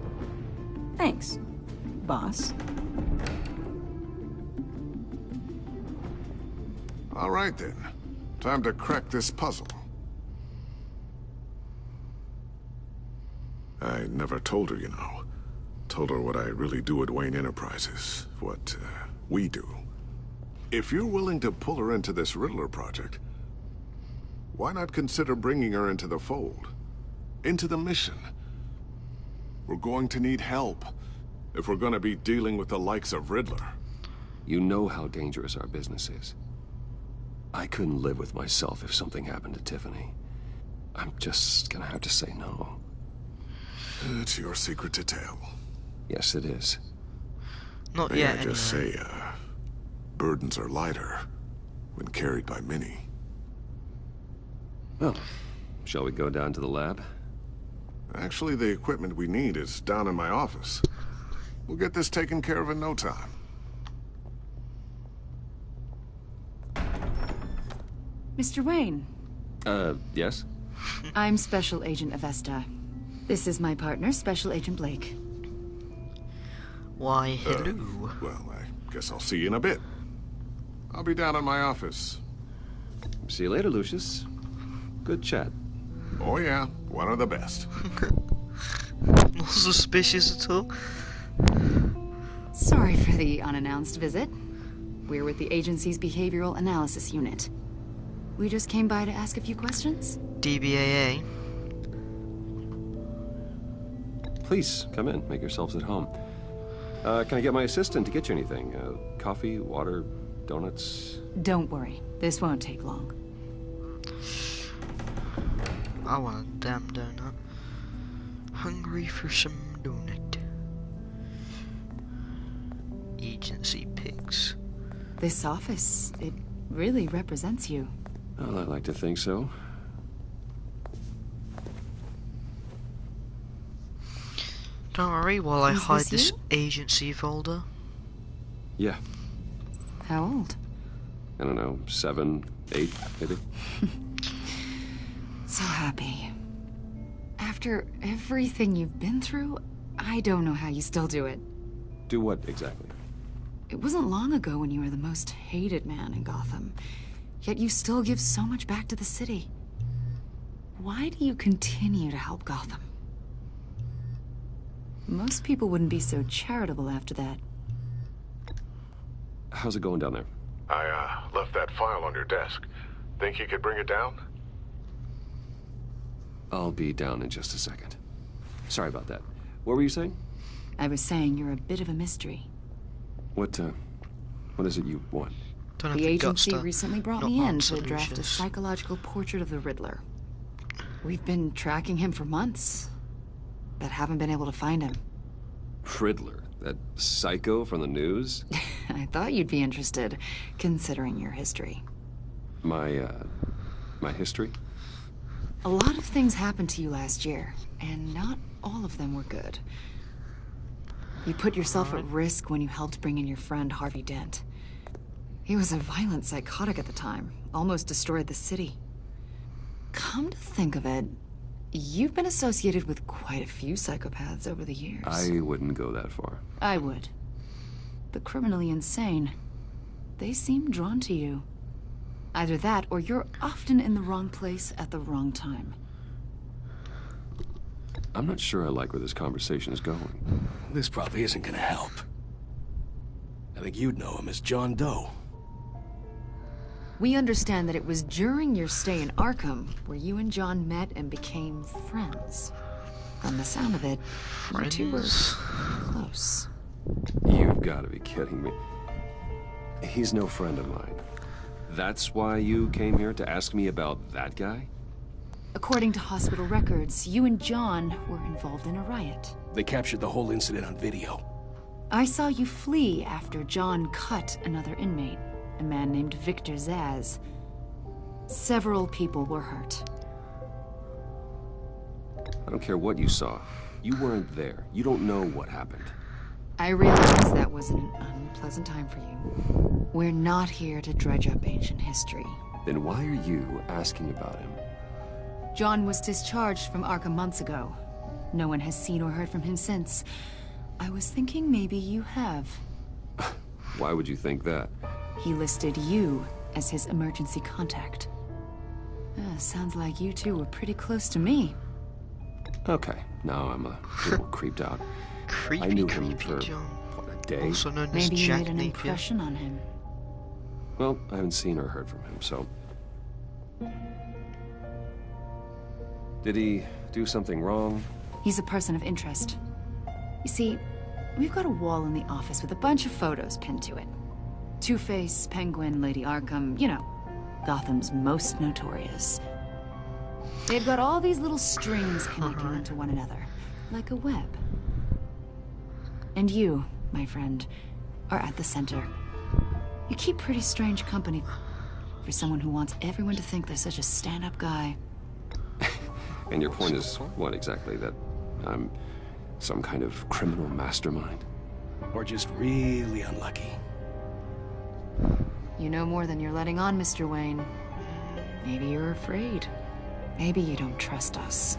Thanks, boss. All right, then. Time to crack this puzzle. I never told her, you know. Told her what I really do at Wayne Enterprises. What, we do. If you're willing to pull her into this Riddler project, why not consider bringing her into the fold? Into the mission? We're going to need help if we're going to be dealing with the likes of Riddler. You know how dangerous our business is. I couldn't live with myself if something happened to Tiffany. I'm just gonna have to say no. It's your secret to tell. Yes, it is. Not May yet, I just anyway. say, burdens are lighter when carried by many. Well, shall we go down to the lab? Actually, the equipment we need is down in my office. We'll get this taken care of in no time. Mr. Wayne. Yes? I'm Special Agent Avesta. This is my partner, Special Agent Blake. Why, hello. Well, I guess I'll see you in a bit. I'll be down in my office. See you later, Lucius. Good chat. Oh yeah, one of the best. Not suspicious at all. Sorry for the unannounced visit. We're with the agency's Behavioral Analysis Unit. We just came by to ask a few questions. DBAA. Please, come in. Make yourselves at home. Can I get my assistant to get you anything? Coffee, water, donuts? Don't worry. This won't take long. I want a damn donut. Hungry for some donut. Agency pics. This office, it really represents you. Well, I like to think so. Don't worry while I Is hide this this you? agency folder. Yeah. How old? I don't know, 7, 8, maybe? So happy. After everything you've been through, I don't know how you still do it. Do what, exactly? It wasn't long ago when you were the most hated man in Gotham. Yet you still give so much back to the city. Why do you continue to help Gotham? Most people wouldn't be so charitable after that. How's it going down there? I, left that file on your desk. Think you could bring it down? I'll be down in just a second. Sorry about that. What were you saying? I was saying you're a bit of a mystery. What is it you want? Don't have The the guts agency to recently brought not me in answer, to draft a Lucius. psychological portrait of the Riddler. We've been tracking him for months, but haven't been able to find him. Riddler? That psycho from the news? I thought you'd be interested, considering your history. My history? A lot of things happened to you last year, and not all of them were good. You put yourself at risk when you helped bring in your friend Harvey Dent. He was a violent psychotic at the time, almost destroyed the city. Come to think of it, You've been associated with quite a few psychopaths over the years. I wouldn't go that far. I would. The criminally insane. They seem drawn to you. Either that, or you're often in the wrong place at the wrong time. I'm not sure I like where this conversation is going. This probably isn't gonna help. I think you'd know him as John Doe. We understand that it was during your stay in Arkham where you and John met and became friends. From the sound of it, you two were close. You've got to be kidding me. He's no friend of mine. That's why you came here to ask me about that guy? According to hospital records, you and John were involved in a riot. They captured the whole incident on video. I saw you flee after John cut another inmate, a man named Victor Zsasz. Several people were hurt. I don't care what you saw. You weren't there. You don't know what happened. I realize that was an unpleasant time for you. We're not here to dredge up ancient history. Then why are you asking about him? John was discharged from Arkham months ago. No one has seen or heard from him since. I was thinking maybe you have. Why would you think that? He listed you as his emergency contact. Sounds like you two were pretty close to me. Okay, now I'm a little creeped out. I knew him for, what, a day? Also known as Maybe you Jack made an Napier. impression on him. Well, I haven't seen or heard from him, so... Did he do something wrong? He's a person of interest. You see, we've got a wall in the office with a bunch of photos pinned to it. Two-Face, Penguin, Lady Arkham, you know, Gotham's most notorious. They've got all these little strings connecting them to one another, like a web. And you, my friend, are at the center. You keep pretty strange company for someone who wants everyone to think they're such a stand-up guy. And your point is, what exactly? That I'm some kind of criminal mastermind? Or just really unlucky? You know more than you're letting on, Mr. Wayne. Maybe you're afraid. Maybe you don't trust us.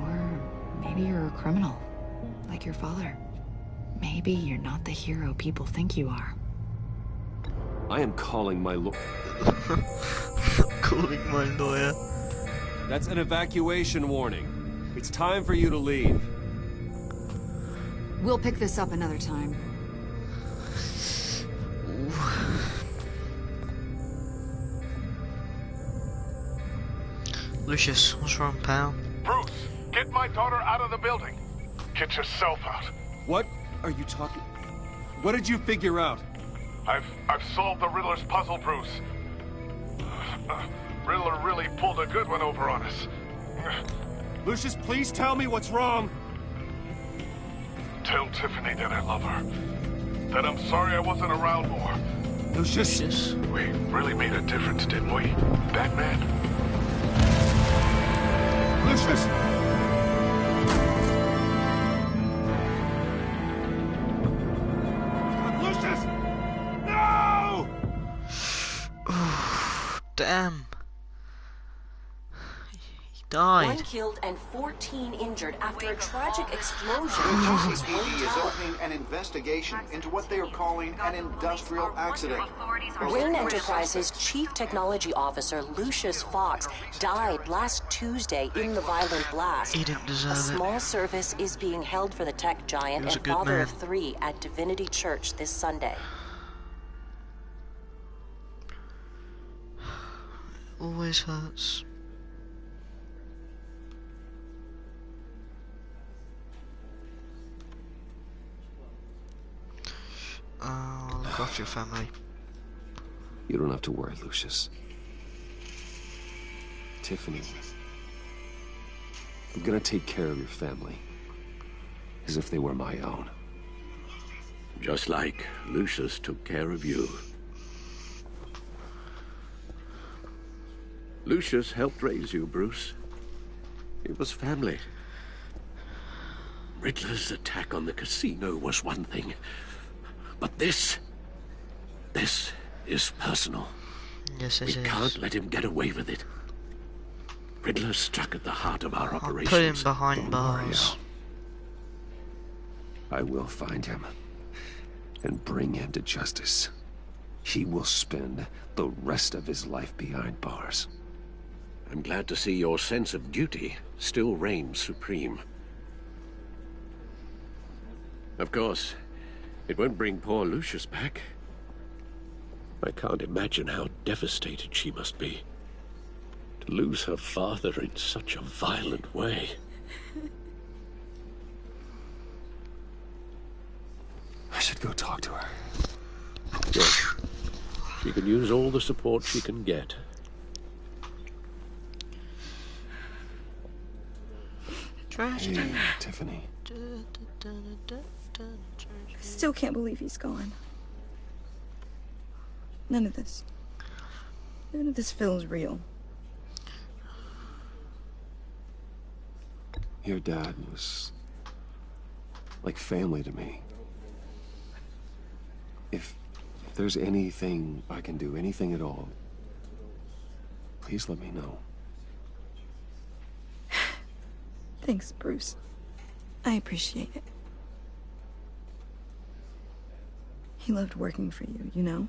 Or maybe you're a criminal, like your father. Maybe you're not the hero people think you are. I am calling my Calling my lawyer. That's an evacuation warning. It's time for you to leave. We'll pick this up another time. Lucius, what's wrong, pal? Bruce, get my daughter out of the building. Get yourself out. What are you talking? What did you figure out? I've solved the Riddler's puzzle, Bruce. Riddler really pulled a good one over on us. Lucius, please tell me what's wrong. Tell Tiffany that I love her. That I'm sorry I wasn't around more. Lucius. We really made a difference, didn't we, Batman? Lucius! Lucius! No! Damn. He died. 1 killed and 14 injured after a tragic explosion. GCPD is opening an investigation into what they are calling an industrial accident. Wayne Enterprises Chief Technology Officer Lucius Fox died last Tuesday in the violent blast. He didn't deserve it. A small service is being held for the tech giant He was and a good father man. of 3 at Divinity Church this Sunday. Always hurts. Look after your family. You don't have to worry, Lucius. Tiffany, I'm gonna take care of your family. As if they were my own. Just like Lucius took care of you. Lucius helped raise you, Bruce. It was family. Riddler's attack on the casino was one thing. But this is personal. Yes, it we is. can't let him get away with it. Riddler struck at the heart of our I'll operations. put him behind Don't worry, bars. Al. I will find him and bring him to justice. He will spend the rest of his life behind bars. I'm glad to see your sense of duty still reigns supreme. Of course, it won't bring poor Lucius back. I can't imagine how devastated she must be. To lose her father in such a violent way. I should go talk to her. Yes. She can use all the support she can get. Hey, Tiffany. I still can't believe he's gone. None of this feels real. Your dad was like family to me. If there's anything I can do, anything at all, please let me know. Thanks, Bruce. I appreciate it. He loved working for you, you know?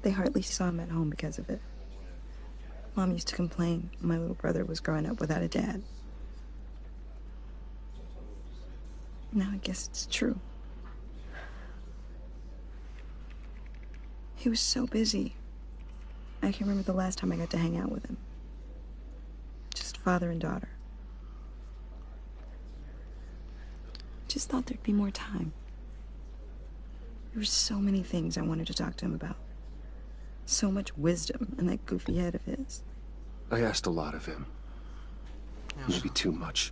They hardly saw him at home because of it. Mom used to complain my little brother was growing up without a dad. Now I guess it's true. He was so busy. I can remember the last time I got to hang out with him. Just father and daughter. Just thought there'd be more time. There were so many things I wanted to talk to him about. So much wisdom in that goofy head of his. I asked a lot of him. Maybe too much.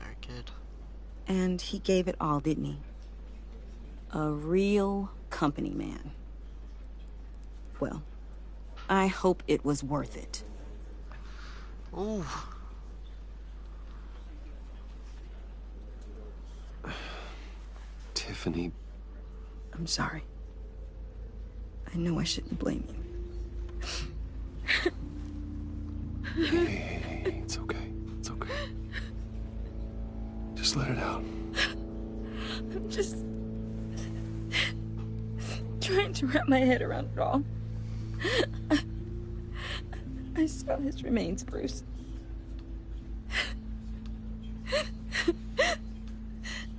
Very good. And he gave it all, didn't he? A real company man. Well, I hope it was worth it. Ooh. Tiffany. I'm sorry. I know I shouldn't blame you. Hey, it's okay. It's okay. Just let it out. I'm just trying to wrap my head around it all. I saw his remains, Bruce.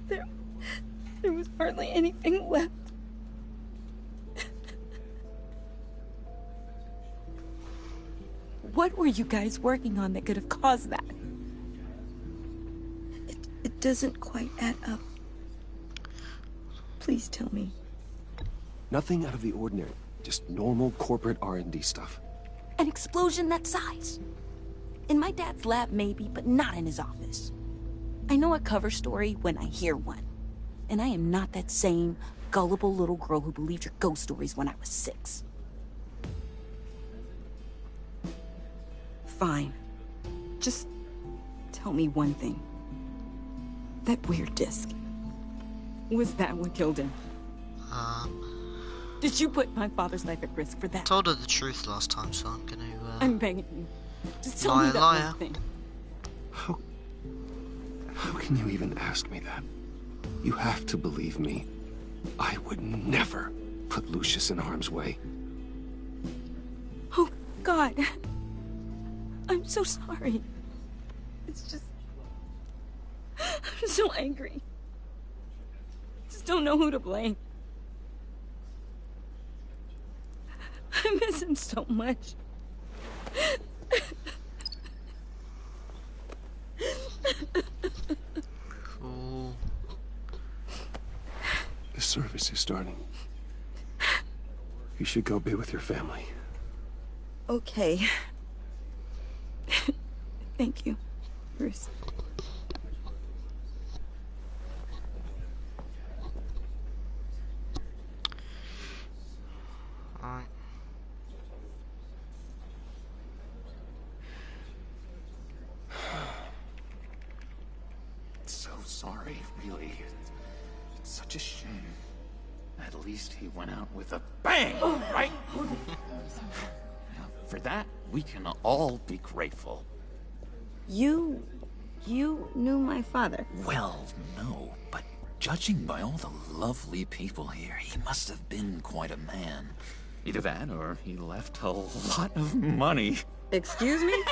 There was hardly anything left. What were you guys working on that could have caused that? It doesn't quite add up. Please tell me. Nothing out of the ordinary. Just normal corporate R&D stuff. An explosion that size. In my dad's lab, maybe, but not in his office. I know a cover story when I hear one. And I am not that same gullible little girl who believed your ghost stories when I was 6. Fine. Just tell me one thing. That weird disc. Was that what killed him? Did you put my father's life at risk for that? Told her the truth last time, so I'm gonna. I'm begging you. Just tell liar, me that liar. one thing. How can you even ask me that? You have to believe me. I would never put Lucius in harm's way. Oh, God. I'm so sorry. It's just... I'm so angry. Just don't know who to blame. I miss him so much. Cool. The service is starting. You should go be with your family. Okay. Thank you, Bruce. Alright. So sorry, really. It's such a shame. At least he went out with a bang, right? For that, we can all be grateful. You knew my father? Well, no, but judging by all the lovely people here, he must have been quite a man. Either that, or he left a lot of money. Excuse me?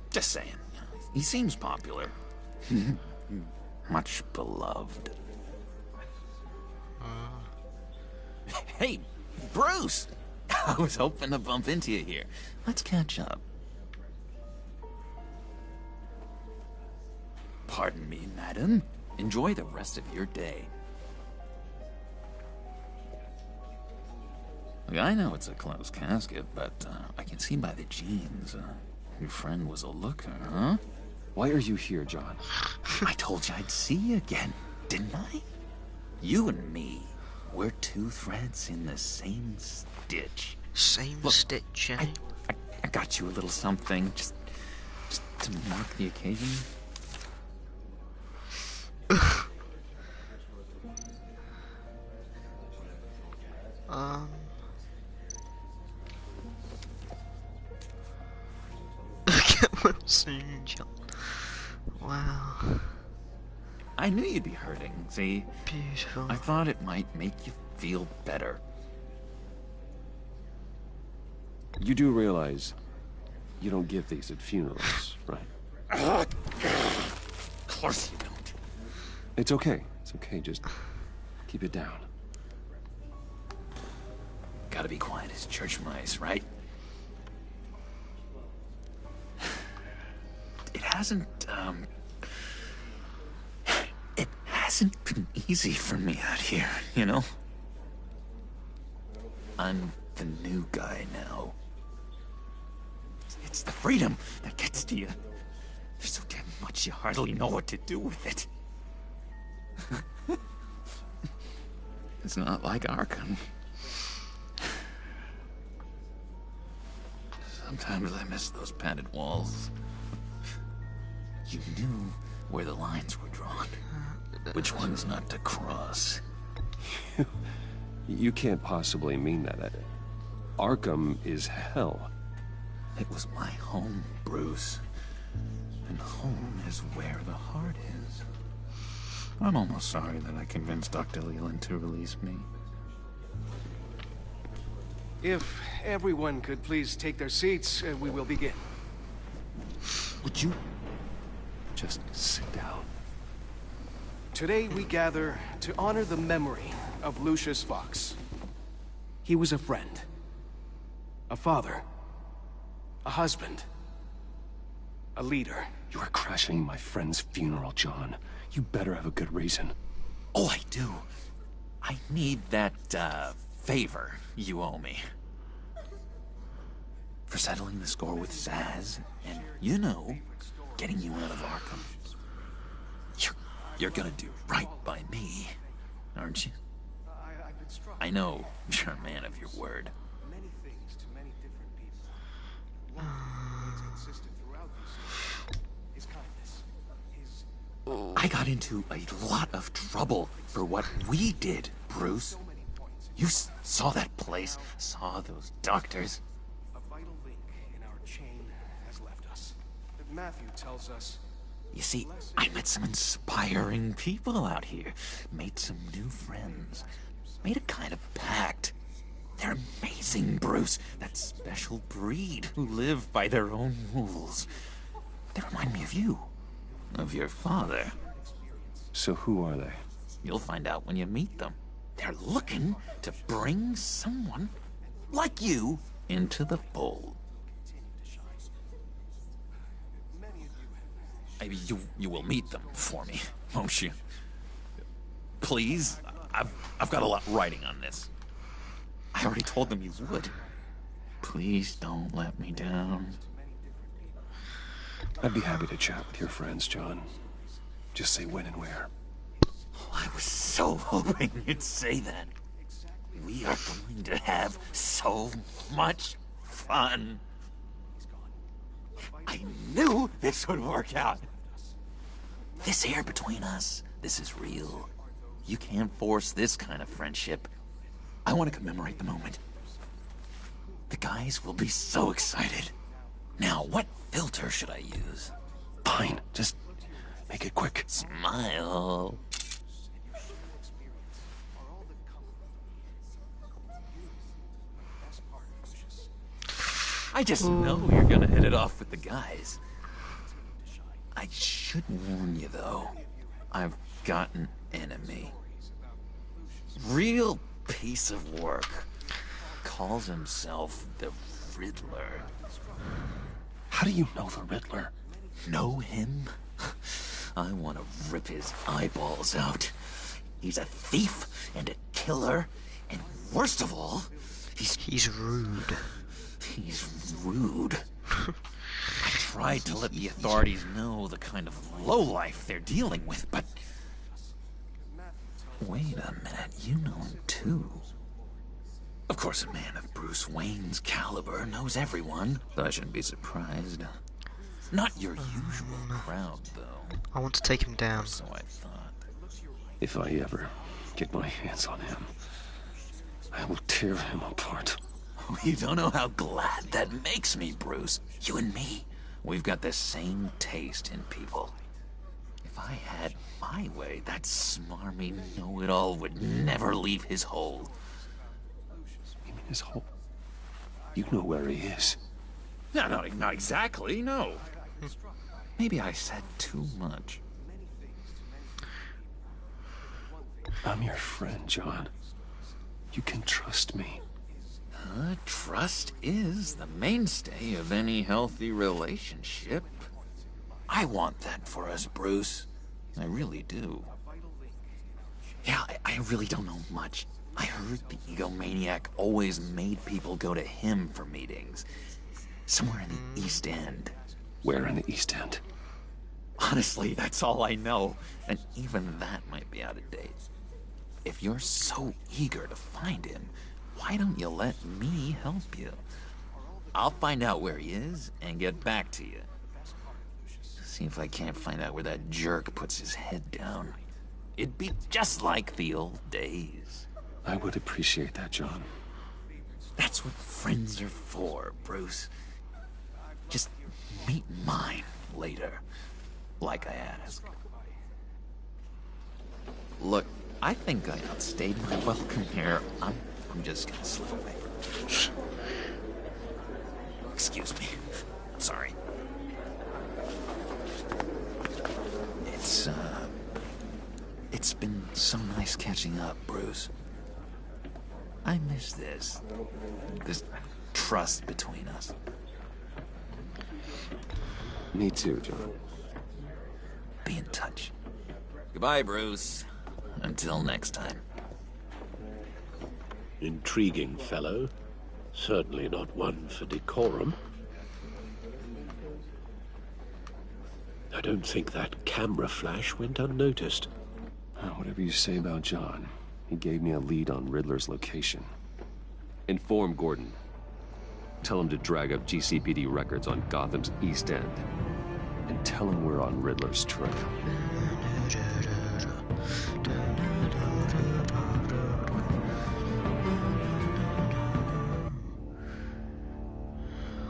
Just saying. He seems popular. Much beloved. Hey, Bruce! I was hoping to bump into you here. Let's catch up. Pardon me, madam. Enjoy the rest of your day. Look, I know it's a closed casket, but I can see by the jeans, your friend was a looker, huh? Why are you here, John? I told you I'd see you again, didn't I? You and me, we're two threads in the same stitch. Same Look, stitch, eh? I got you a little something, just to mark the occasion. Look at Wilson, John. Wow. I knew you'd be hurting, see? Beautiful. I thought it might make you feel better. You do realize you don't give these at funerals, right? Of course you don't. It's okay. It's okay. Just keep it down. Gotta be quiet as church mice, right? It hasn't been easy for me out here, you know? I'm the new guy now. It's the freedom that gets to you. There's so damn much you hardly know what to do with it. It's not like Arkham. Sometimes I miss those padded walls. You knew where the lines were drawn. Which ones not to cross. You can't possibly mean that. Arkham is hell. It was my home, Bruce. And home is where the heart is. I'm almost sorry that I convinced Dr. Leland to release me. If everyone could please take their seats, we will begin. Would you just sit down? Today we gather to honor the memory of Lucius Fox. He was a friend, a father, a husband, a leader. You are crashing my friend's funeral, John. You better have a good reason. Oh, I do. I need that, favor you owe me. For settling the score with Zsasz, and, you know, getting you out of Arkham. You're gonna do right by me, aren't you? I know you're a man of your word. Many things to many different people. One thing that's consistent throughout these his kindness. I got into a lot of trouble for what we did, Bruce. You saw that place, saw those doctors. A vital link in our chain has left us. Matthew tells us. You see, I met some inspiring people out here, made some new friends, made a kind of pact. They're amazing, Bruce, that special breed who live by their own rules. They remind me of you, of your father. So who are they? You'll find out when you meet them. They're looking to bring someone like you into the fold. Maybe you will meet them for me, won't you? Please? I've got a lot writing on this. I already told them you would. Please don't let me down. I'd be happy to chat with your friends, John. Just say when and where. I was so hoping you'd say that. We are going to have so much fun. I knew this would work out. This here between us, this is real. You can't force this kind of friendship. I want to commemorate the moment. The guys will be so excited. Now, what filter should I use? Fine, just make it quick. Smile. I just know you're gonna hit it off with the guys. I should warn you, though. I've got an enemy. Real piece of work. Calls himself the Riddler. How do you know the Riddler? Know him? I want to rip his eyeballs out. He's a thief and a killer, and worst of all, he's rude. He's rude. I tried to let the authorities know the kind of lowlife they're dealing with, but... Wait a minute, you know him too. Of course, a man of Bruce Wayne's caliber knows everyone, so I shouldn't be surprised. Not your usual crowd, though. I want to take him down. So I thought. If I ever get my hands on him, I will tear him apart. You don't know how glad that makes me, Bruce. You and me, we've got the same taste in people. If I had my way, that smarmy know-it-all would never leave his hole. You mean his hole? You know where he is. No, not exactly, no. Maybe I said too much. I'm your friend, John. You can trust me. Trust is the mainstay of any healthy relationship. I want that for us, Bruce. I really do. Yeah, I really don't know much. I heard the egomaniac always made people go to him for meetings. Somewhere in the East End. Where in the East End? Honestly, that's all I know. And even that might be out of date. If you're so eager to find him, why don't you let me help you? I'll find out where he is and get back to you. See if I can't find out where that jerk puts his head down. It'd be just like the old days. I would appreciate that, John. That's what friends are for, Bruce. Just meet mine later, like I asked. Look, I think I outstayed my welcome here. I'm just gonna slip away. Excuse me. I'm sorry. It's been so nice catching up, Bruce. I miss this trust between us. Me too, John. Be in touch. Goodbye, Bruce. Until next time. Intriguing fellow. Certainly not one for decorum. I don't think that camera flash went unnoticed. Whatever you say about John, he gave me a lead on Riddler's location. Inform Gordon. Tell him to drag up GCPD records on Gotham's East End. And tell him we're on Riddler's trail.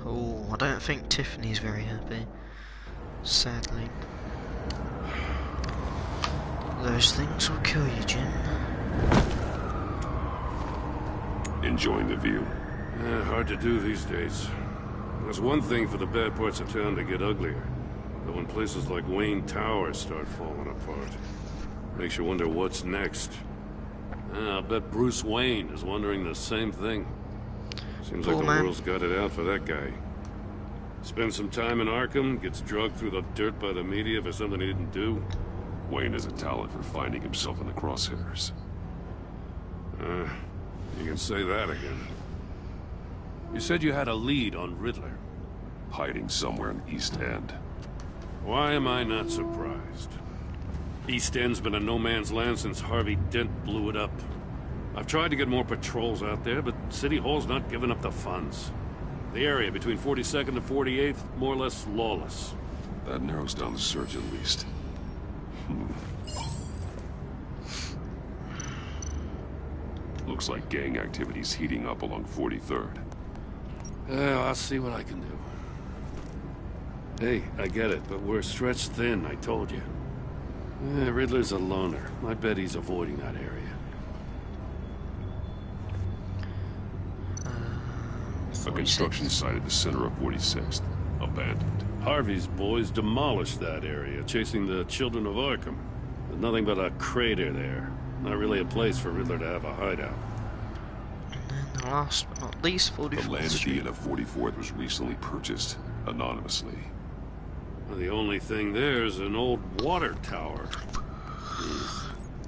Oh, I don't think Tiffany's very happy. Sadly. Those things will kill you, Jim. Enjoying the view? Yeah, hard to do these days. There's one thing for the bad parts of town to get uglier. But when places like Wayne Tower start falling apart, makes you wonder what's next. I'll bet Bruce Wayne is wondering the same thing. Seems like the world's got it out for that guy. Spends some time in Arkham, gets drugged through the dirt by the media for something he didn't do. Wayne has a talent for finding himself in the crosshairs. You can say that again. You said you had a lead on Riddler. Hiding somewhere in the East End. Why am I not surprised? East End's been a no-man's land since Harvey Dent blew it up. I've tried to get more patrols out there, but City Hall's not giving up the funds. The area between 42nd and 48th, more or less lawless. That narrows down the search at least. Looks like gang activity's heating up along 43rd. Well, I'll see what I can do. Hey, I get it, but we're stretched thin, I told you. Riddler's a loner. I bet he's avoiding that area. A construction site at the center of 46th. Abandoned. Harvey's boys demolished that area, chasing the children of Arkham. There's nothing but a crater there. Not really a place for Riddler to have a hideout. And then last but not least, 44th The land at the Street. end of 44th was recently purchased, anonymously. Well, the only thing there is an old water tower.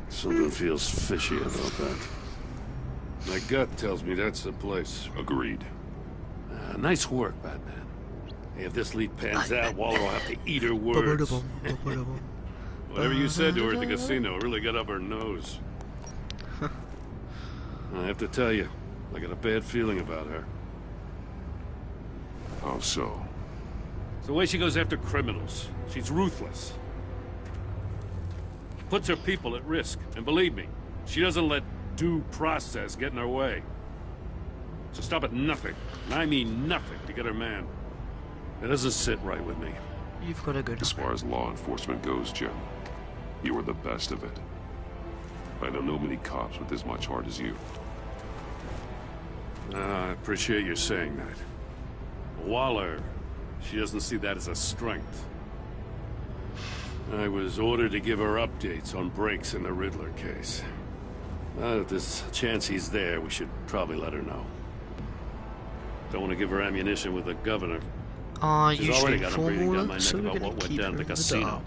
Something feels fishy about that. My gut tells me that's the place. Agreed. Nice work, Batman. Hey, if this lead pans out, Waller will have to eat her words. Whatever you said to her at the casino really got up her nose. I have to tell you, I got a bad feeling about her. How so? It's the way she goes after criminals. She's ruthless. Puts her people at risk. And believe me, she doesn't let due process get in her way. So stop at nothing, and I mean nothing, to get her man. It doesn't sit right with me. You've got a good... As far as law enforcement goes, Jim, you are the best of it. I don't know many cops with as much heart as you. I appreciate you saying that. Waller, she doesn't see that as a strength. I was ordered to give her updates on breaks in the Riddler case. If there's a chance he's there, we should probably let her know. Don't want to give her ammunition with the governor. She's already got him breathing down my neck about what went down at the casino.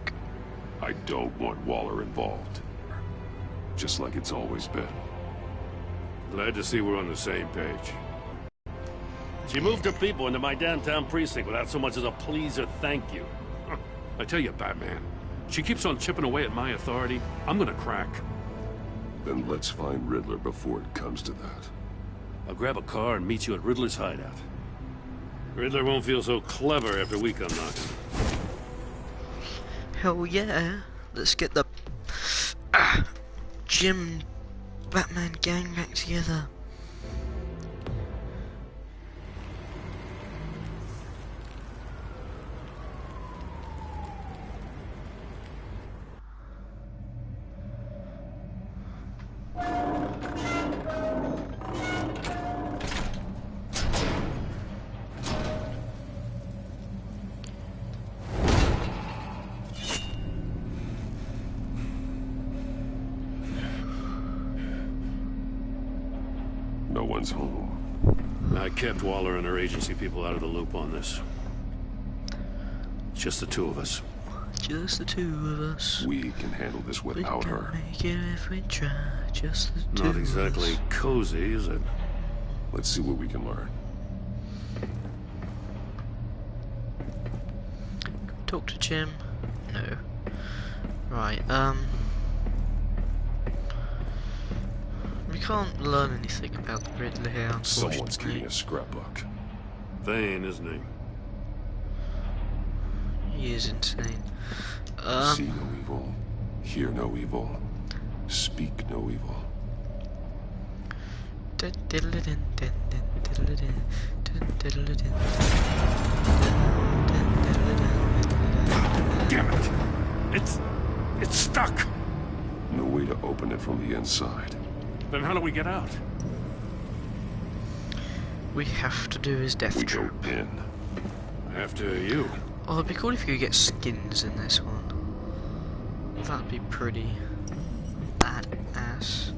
I don't want Waller involved. Just like it's always been. Glad to see we're on the same page. She moved her people into my downtown precinct without so much as a please or thank you. I tell you, Batman, she keeps on chipping away at my authority. I'm gonna crack. Then let's find Riddler before it comes to that. I'll grab a car and meet you at Riddler's hideout. Riddler won't feel so clever after we come knocking. Hell yeah. Let's get the Jim Batman gang back together. No one's home. I kept Waller and her agency people out of the loop on this. Just the two of us. Just the two of us. We can handle this without her. Make it if we try. Just the two Not exactly of us. cozy, is it? Let's see what we can learn. Talk to Jim? No. Right, we can't learn anything about the Riddler here, unfortunately. Someone's keeping a scrapbook. Thane, isn't he? He is insane. See no evil, hear no evil, speak no evil. Damn it! It's stuck! No way to open it from the inside. Then how do we get out? We have to do his death trap. We go in. After you. Oh, it'd be cool if you could get skins in this one. That'd be pretty badass.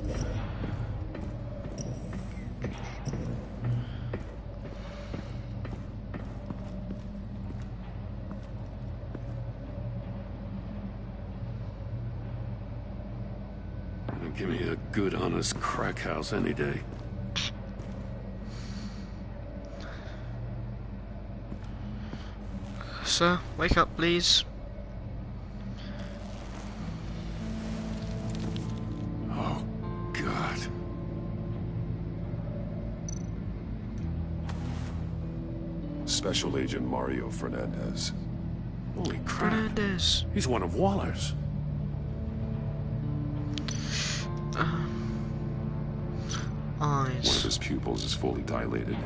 Give me a good, honest crack house any day. Sir, wake up, please. Oh, God. Special Agent Mario Fernandez. Holy crap. Fernandez. He's one of Waller's. One of his pupils is fully dilated.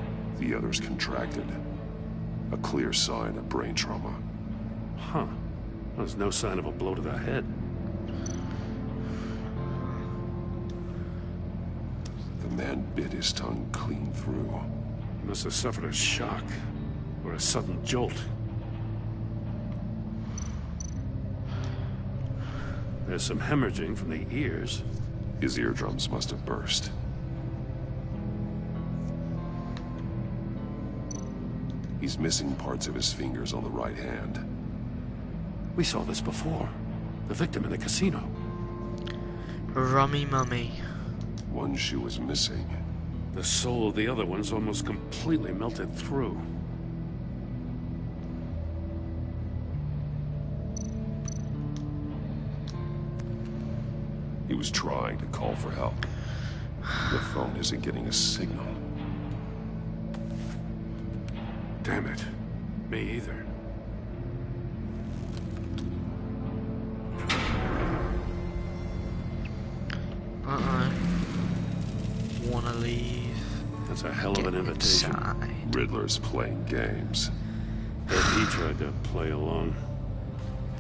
The others contracted. A clear sign of brain trauma. Huh. There's no sign of a blow to the head. The man bit his tongue clean through. He must have suffered a shock, or a sudden jolt. There's some hemorrhaging from the ears. His eardrums must have burst. He's missing parts of his fingers on the right hand. We saw this before. The victim in the casino. Rummy mummy. One shoe is missing. The sole of the other one's almost completely melted through. He was trying to call for help. The phone isn't getting a signal. Damn it. Me either. Wanna leave? That's a hell of an invitation. Inside. Riddler's playing games. But he tried to play along.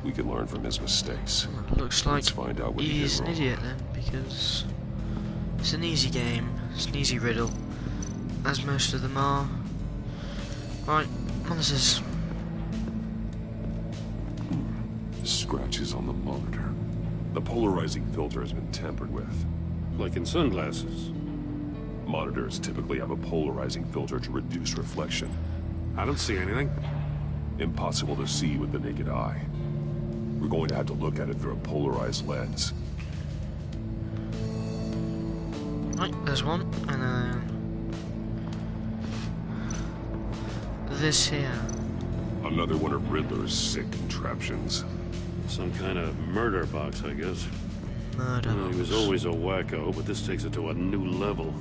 We can learn from his mistakes. Looks like Let's find out what he he's did an wrong. idiot then, because it's an easy game. It's an easy riddle, as most of them are. Right, monitors. Scratches on the monitor. The polarizing filter has been tampered with. Like in sunglasses. Monitors typically have a polarizing filter to reduce reflection. I don't see anything. Impossible to see with the naked eye. We're going to have to look at it through a polarized lens. Right, there's one, and then this here. Another one of Riddler's sick contraptions. Some kind of murder box, I guess. Murder Well, he was box. always a wacko, but this takes it to a new level.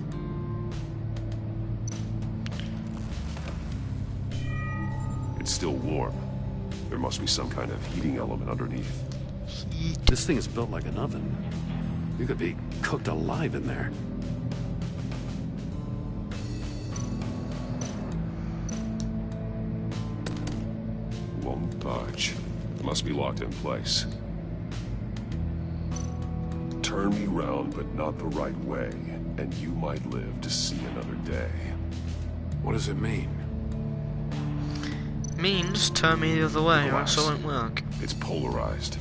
It's still warm. There must be some kind of heating element underneath. This thing is built like an oven. You could be cooked alive in there. Won't budge. Must be locked in place. Turn me round, but not the right way, and you might live to see another day. What does it mean? Means turn me the other way, or else it won't work. It's polarized.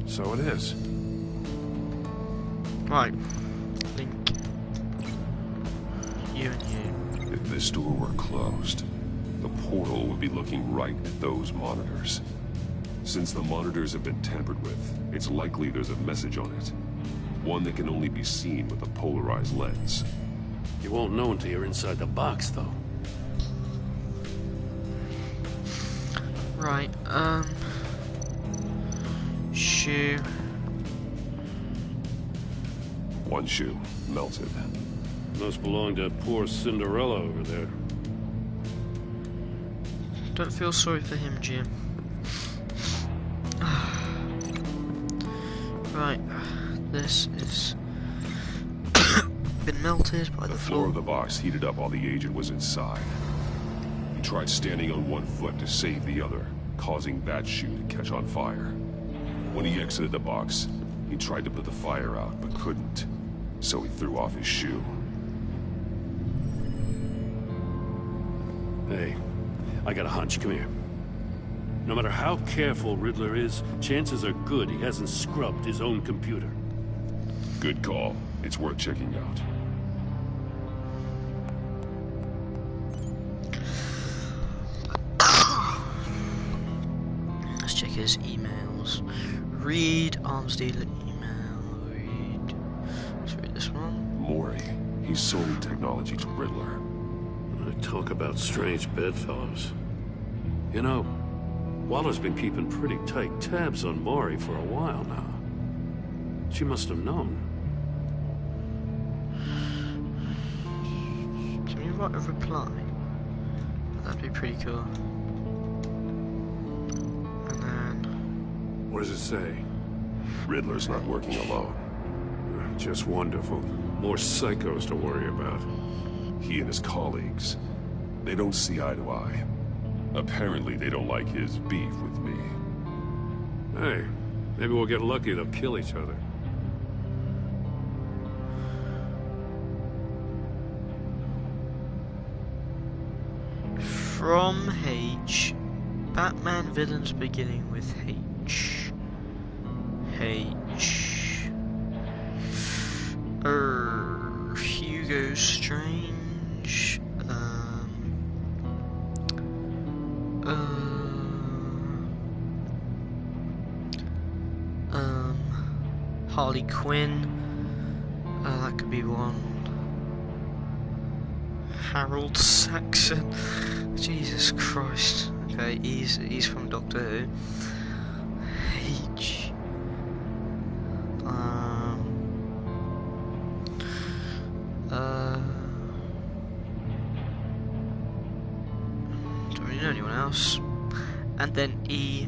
So it is. Right. Link. You and you. If this door were closed, the portal would be looking right at those monitors. Since the monitors have been tampered with, it's likely there's a message on it. One that can only be seen with a polarized lens. You won't know until you're inside the box, though. Right, shoe. One shoe, melted. Must belong to poor Cinderella over there. Don't feel sorry for him, Jim. Right, this is been melted by the floor of the box heated up while the agent was inside. He tried standing on one foot to save the other, causing that shoe to catch on fire. When he exited the box, he tried to put the fire out, but couldn't. So he threw off his shoe. Hey, I got a hunch. Come here. No matter how careful Riddler is, chances are good he hasn't scrubbed his own computer. Good call. It's worth checking out. Let's check his emails. Read arms dealer email. Read. Let's read this one. Mori. He sold technology to Riddler. Talk about strange bedfellows. You know, Waller's been keeping pretty tight tabs on Mori for a while now. She must have known. Can you write a reply? That'd be pretty cool. And then... What does it say? Riddler's not working alone. Just wonderful. More psychos to worry about. He and his colleagues. They don't see eye to eye. Apparently, they don't like his beef with me. Hey, maybe we'll get lucky. They'll kill each other. From H. Batman villains beginning with H. H. Hugo Strange. Harley Quinn. That could be one. Harold Saxon. Jesus Christ. Okay, he's from Doctor Who. H. Don't really know anyone else. And then E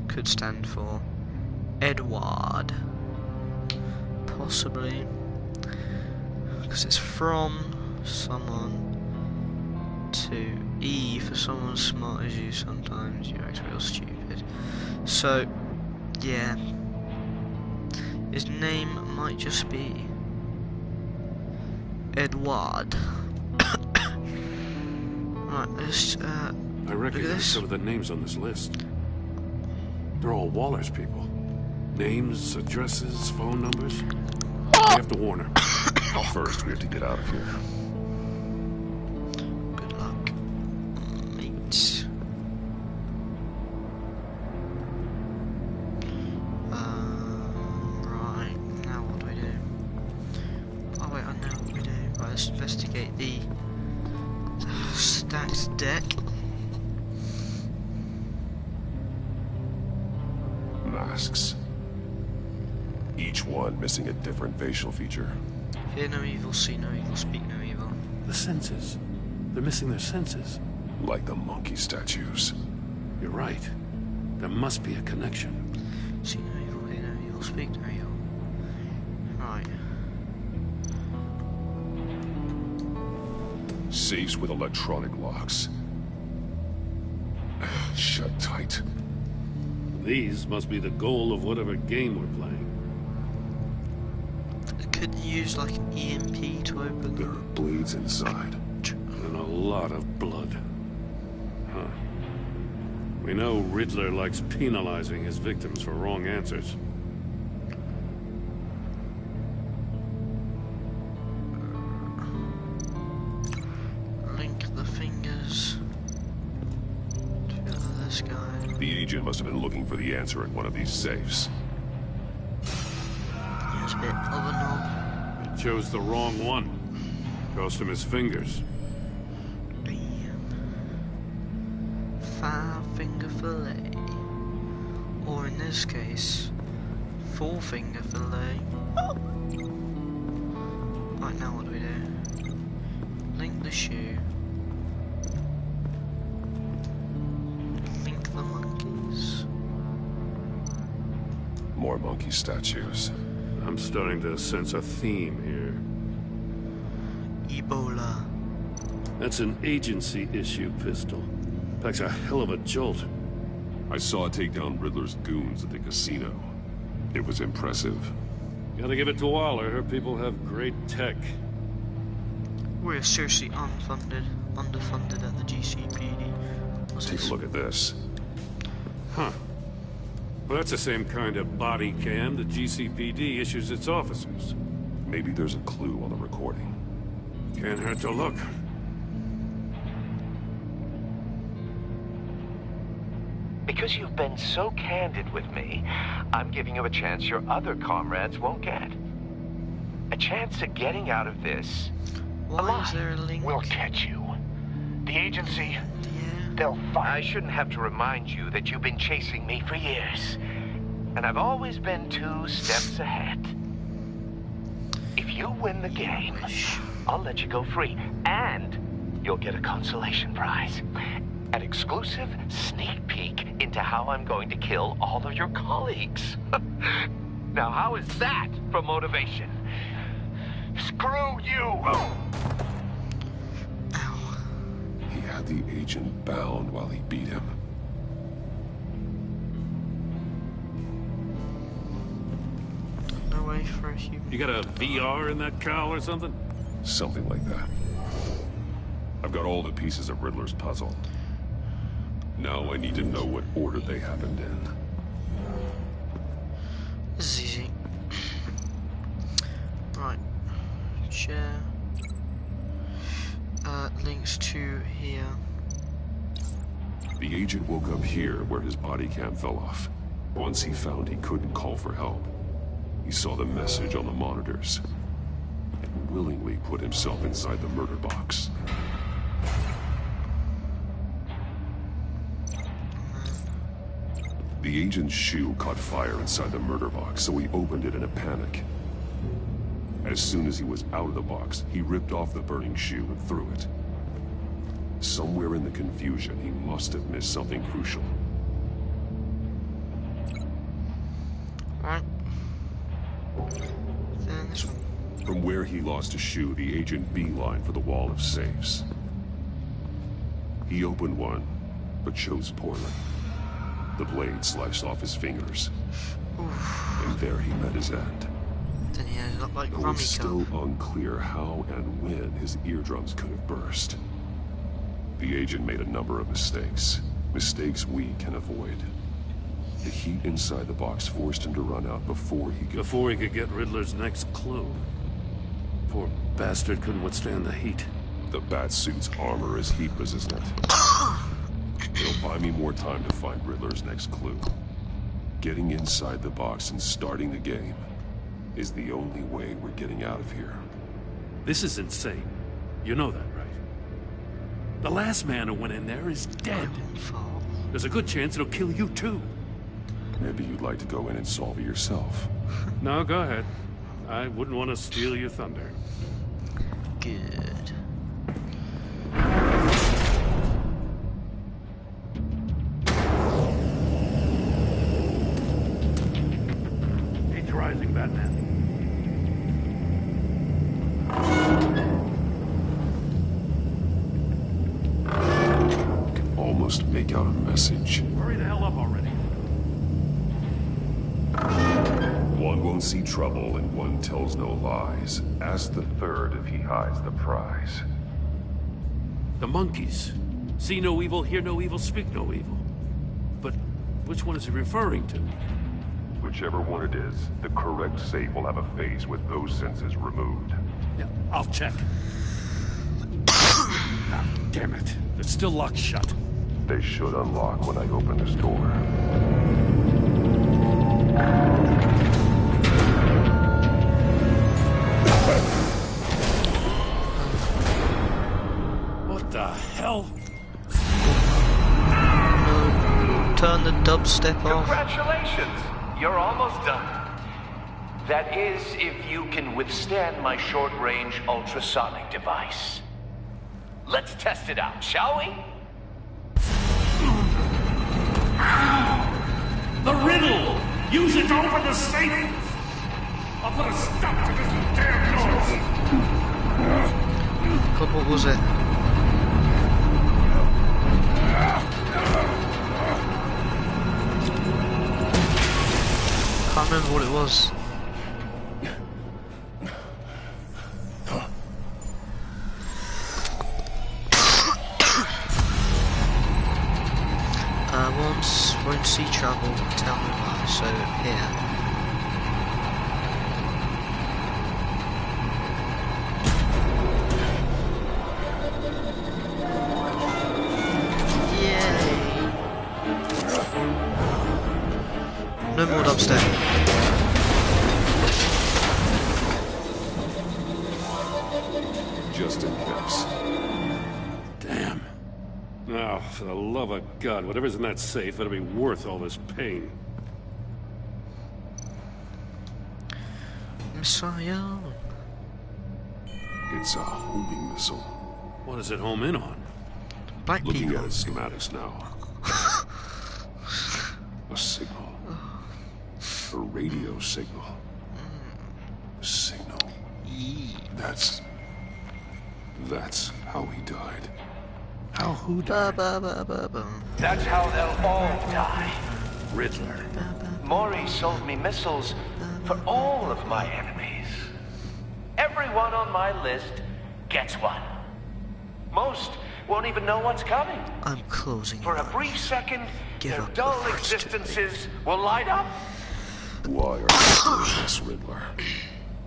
could stand for Edward. Possibly. Because it's from someone to E for someone as smart as you sometimes. You act real stupid. So, yeah. His name might just be Edward. Right, let's I recognize some of the names on this list. They're all Waller's people. Names, addresses, phone numbers. We have to warn her. First, we have to get out of here. Good luck, mate. Right, now what do we do? Oh wait, I know what we do. Right, let's investigate the stacked deck. Masks. Each one missing a different facial feature. Hear no evil, see no evil, speak no evil. The senses. They're missing their senses. Like the monkey statues. You're right. There must be a connection. See no evil, hear no evil, speak no evil. Right. Safes with electronic locks. Shut tight. These must be the goal of whatever game we're playing. Could use like an EMP to open There are blades inside. And a lot of blood. Huh. We know Riddler likes penalizing his victims for wrong answers. Link the fingers to this guy. The agent must have been looking for the answer in one of these safes. Here's a bit of a knob. He chose the wrong one. Cost him his fingers. Five-finger fillet. Or in this case, four-finger fillet. Right, now what do we do? Link the shoe. Link the monkeys. More monkey statues. I'm starting to sense a theme here. Ebola. That's an agency issue pistol. Packs a hell of a jolt. I saw it take down Riddler's goons at the casino. It was impressive. Gotta give it to Waller. Her people have great tech. We're seriously underfunded at the GCPD. Take a look at this. Huh. Well, that's the same kind of body cam the GCPD issues its officers. Maybe there's a clue on the recording. Can't hurt to look. Because you've been so candid with me, I'm giving you a chance your other comrades won't get. A chance at getting out of this. Why is there a link? We'll catch you. The agency, they'll find. I shouldn't have to remind you that you've been chasing me for years. And I've always been 2 steps ahead. If you win the game, I'll let you go free. And you'll get a consolation prize. An exclusive sneak peek into how I'm going to kill all of your colleagues. Now, how is that for motivation? Screw you! He had had the agent bound while he beat him. No way for a human. You got a VR in that cowl or something? Something like that. I've got all the pieces of Riddler's puzzle. Now I need to know what order they happened in. This is easy. Right. Chair. Links to here. The agent woke up here where his body cam fell off. Once he found he couldn't call for help, he saw the message on the monitors and willingly put himself inside the murder box. The agent's shoe caught fire inside the murder box, so he opened it in a panic. As soon as he was out of the box, he ripped off the burning shoe and threw it. Somewhere in the confusion, he must have missed something crucial. Right. Then this one. From where he lost a shoe, the agent beelined for the wall of safes. He opened one, but chose poorly. The blade sliced off his fingers. Oof. And there he met his end. Then he ended up like Though Rummy it's still Cup. unclear how and when his eardrums could have burst. The agent made a number of mistakes. Mistakes we can avoid. The heat inside the box forced him to run out before he could get Riddler's next clue. Poor bastard couldn't withstand the heat. The Batsuit's armor is heat resistant. It'll buy me more time to find Riddler's next clue. Getting inside the box and starting the game is the only way we're getting out of here. This is insane. You know that, right? The last man who went in there is dead. There's a good chance it'll kill you too. Maybe you'd like to go in and solve it yourself. No, go ahead. I wouldn't want to steal your thunder. Good. He's rising, Batman. Almost make out a message. Hurry the hell up already. One won't see trouble and one tells no lies. Ask the third if he hides the prize. The monkeys. See no evil, hear no evil, speak no evil. But which one is he referring to? Whichever one it is, the correct safe will have a face with those senses removed. Yeah, I'll check. Ah, damn it. It's still locked shut. They should unlock when I open this door. What the hell? Turn the dubstep off. Congratulations! You're almost done. That is, if you can withstand my short-range ultrasonic device. Let's test it out, shall we? The riddle! Use it to open the safe! I'll put a stop to this damn noise! God, what was it? Can't remember what it was. Once we're in sea travel, tell me why. So here. Yay! No more dubstep. Just in case. Damn. Oh, for the love of God, whatever's in that safe, it'll be worth all this pain. Messiah. It's a homing missile. What does it home in on? Black Looking people. at its schematics now. A signal. A radio signal. A signal. That's how he died. How who Ba, died? ba, ba, ba, ba. That's how they'll all die. Riddler. Maury sold me missiles for all of my enemies. Everyone on my list gets one. Most won't even know what's coming. I'm closing. For a brief second, Give their up dull the first existences will light up. Why are you doing this, Riddler?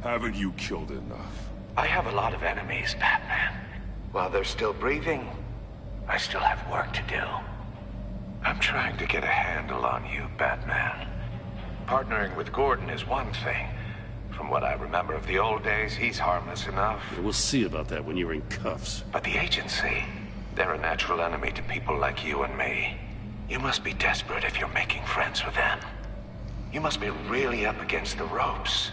Haven't you killed enough? I have a lot of enemies, Batman. While they're still breathing, I still have work to do. I'm trying to get a handle on you, Batman. Partnering with Gordon is one thing. From what I remember of the old days, he's harmless enough. We'll see about that when you're in cuffs. But the agency, they're a natural enemy to people like you and me. You must be desperate if you're making friends with them. You must be really up against the ropes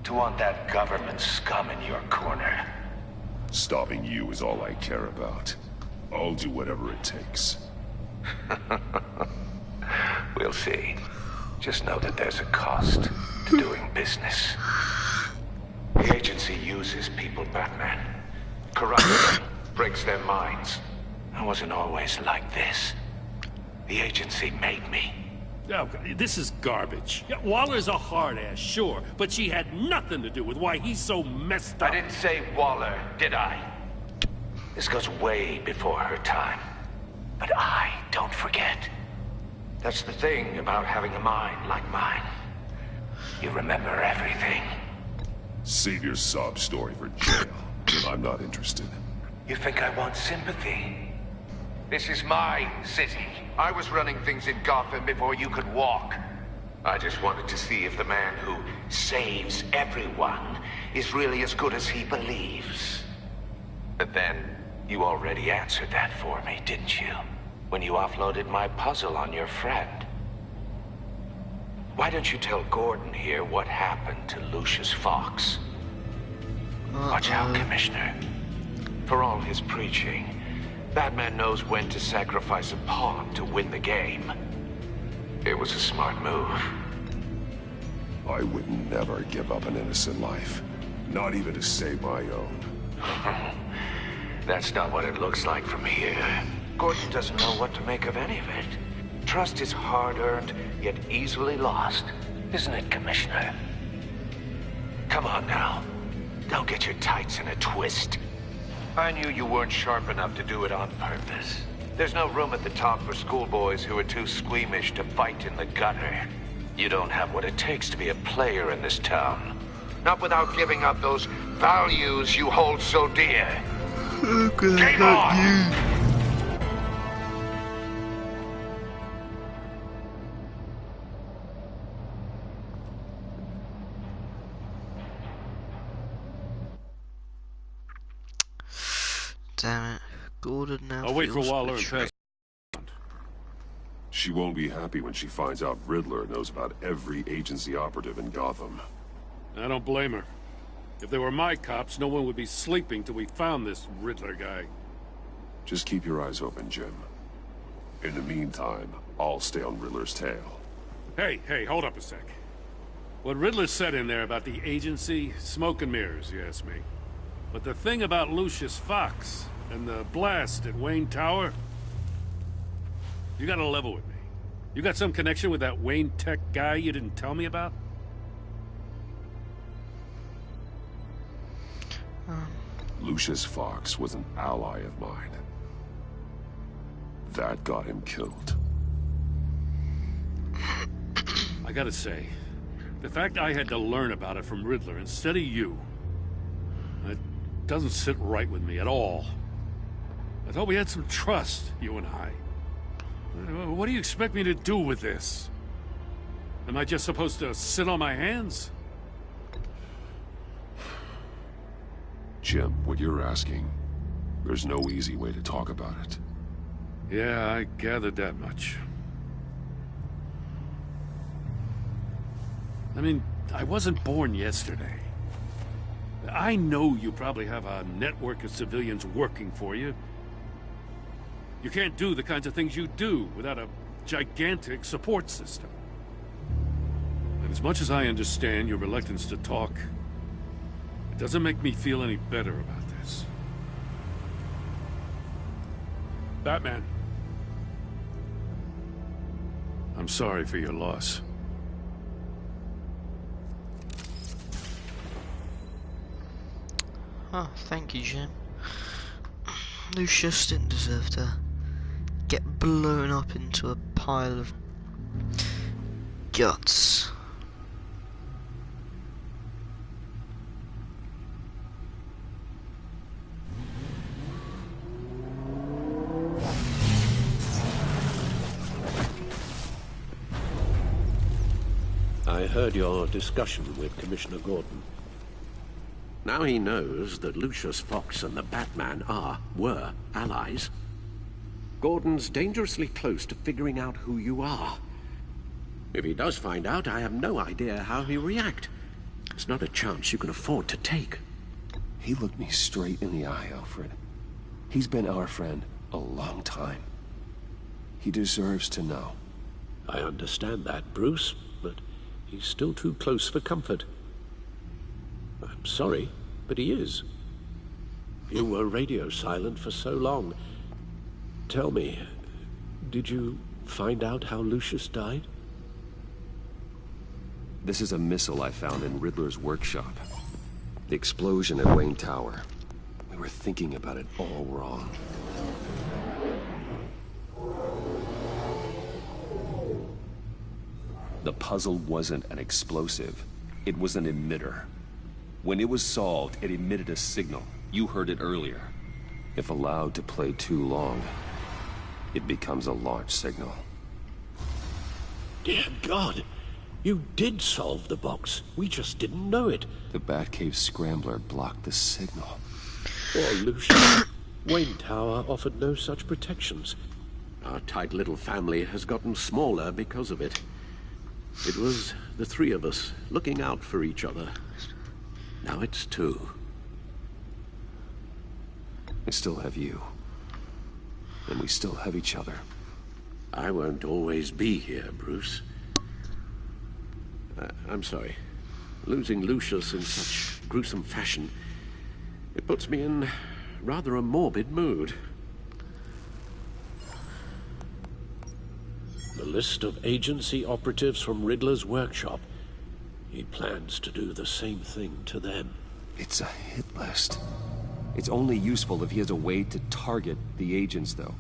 to want that government scum in your corner. Stopping you is all I care about. I'll do whatever it takes. We'll see. Just know that there's a cost to doing business. The agency uses people, Batman. Corrupts them, breaks their minds. I wasn't always like this. The agency made me. Oh, this is garbage. Yeah, Waller's a hard ass, sure, but she had nothing to do with why he's so messed up. I didn't say Waller, did I? This goes way before her time. But I don't forget. That's the thing about having a mind like mine. You remember everything. Save your sob story for jail. I'm not interested. You think I want sympathy? This is my city. I was running things in Gotham before you could walk. I just wanted to see if the man who saves everyone is really as good as he believes. But then, you already answered that for me, didn't you? When you offloaded my puzzle on your friend. Why don't you tell Gordon here what happened to Lucius Fox? Watch out, Commissioner. For all his preaching, Batman knows when to sacrifice a pawn to win the game. It was a smart move. I would never give up an innocent life. Not even to save my own. That's not what it looks like from here. Gordon doesn't know what to make of any of it. Trust is hard-earned, yet easily lost. Isn't it, Commissioner? Come on now. Don't get your tights in a twist. I knew you weren't sharp enough to do it on purpose. There's no room at the top for schoolboys who are too squeamish to fight in the gutter. You don't have what it takes to be a player in this town. Not without giving up those values you hold so dear. Game on! Damn it. Gordon now I'll wait for feels Waller and betrayed. pass. She won't be happy when she finds out Riddler knows about every agency operative in Gotham. I don't blame her. If they were my cops, no one would be sleeping till we found this Riddler guy. Just keep your eyes open, Jim. In the meantime, I'll stay on Riddler's tail. Hey, hold up a sec. What Riddler said in there about the agency, smoke and mirrors, you ask me. But the thing about Lucius Fox and the blast at Wayne Tower, you gotta level with me. You got some connection with that Wayne Tech guy you didn't tell me about? Lucius Fox was an ally of mine. That got him killed. I gotta say, the fact I had to learn about it from Riddler instead of you, it doesn't sit right with me at all. I thought we had some trust, you and I. What do you expect me to do with this? Am I just supposed to sit on my hands? Jim, what you're asking, there's no easy way to talk about it. Yeah, I gathered that much. I mean, I wasn't born yesterday. I know you probably have a network of civilians working for you. You can't do the kinds of things you do without a gigantic support system. And as much as I understand your reluctance to talk, it doesn't make me feel any better about this. Batman. I'm sorry for your loss. Oh, thank you, Jim. Lucius didn't deserve to get blown up into a pile of guts. I heard your discussion with Commissioner Gordon. Now he knows that Lucius Fox and the Batman were allies. Gordon's dangerously close to figuring out who you are. If he does find out, I have no idea how he'll react. It's not a chance you can afford to take. He looked me straight in the eye, Alfred. He's been our friend a long time. He deserves to know. I understand that, Bruce, but he's still too close for comfort. I'm sorry, but he is. You were radio silent for so long. Tell me, did you find out how Lucius died? This is a missile I found in Riddler's workshop. The explosion at Wayne Tower. We were thinking about it all wrong. The puzzle wasn't an explosive. It was an emitter. When it was solved, it emitted a signal. You heard it earlier. If allowed to play too long, it becomes a launch signal. Dear God! You did solve the box. We just didn't know it. The Batcave scrambler blocked the signal. Poor Lucius. Wayne Tower offered no such protections. Our tight little family has gotten smaller because of it. It was the three of us looking out for each other. Now it's two. I still have you. And we still have each other. I won't always be here, Bruce. I'm sorry. Losing Lucius in such gruesome fashion, it puts me in rather a morbid mood. The list of agency operatives from Riddler's workshop. He plans to do the same thing to them. It's a hit list. It's only useful if he has a way to target the agents, though.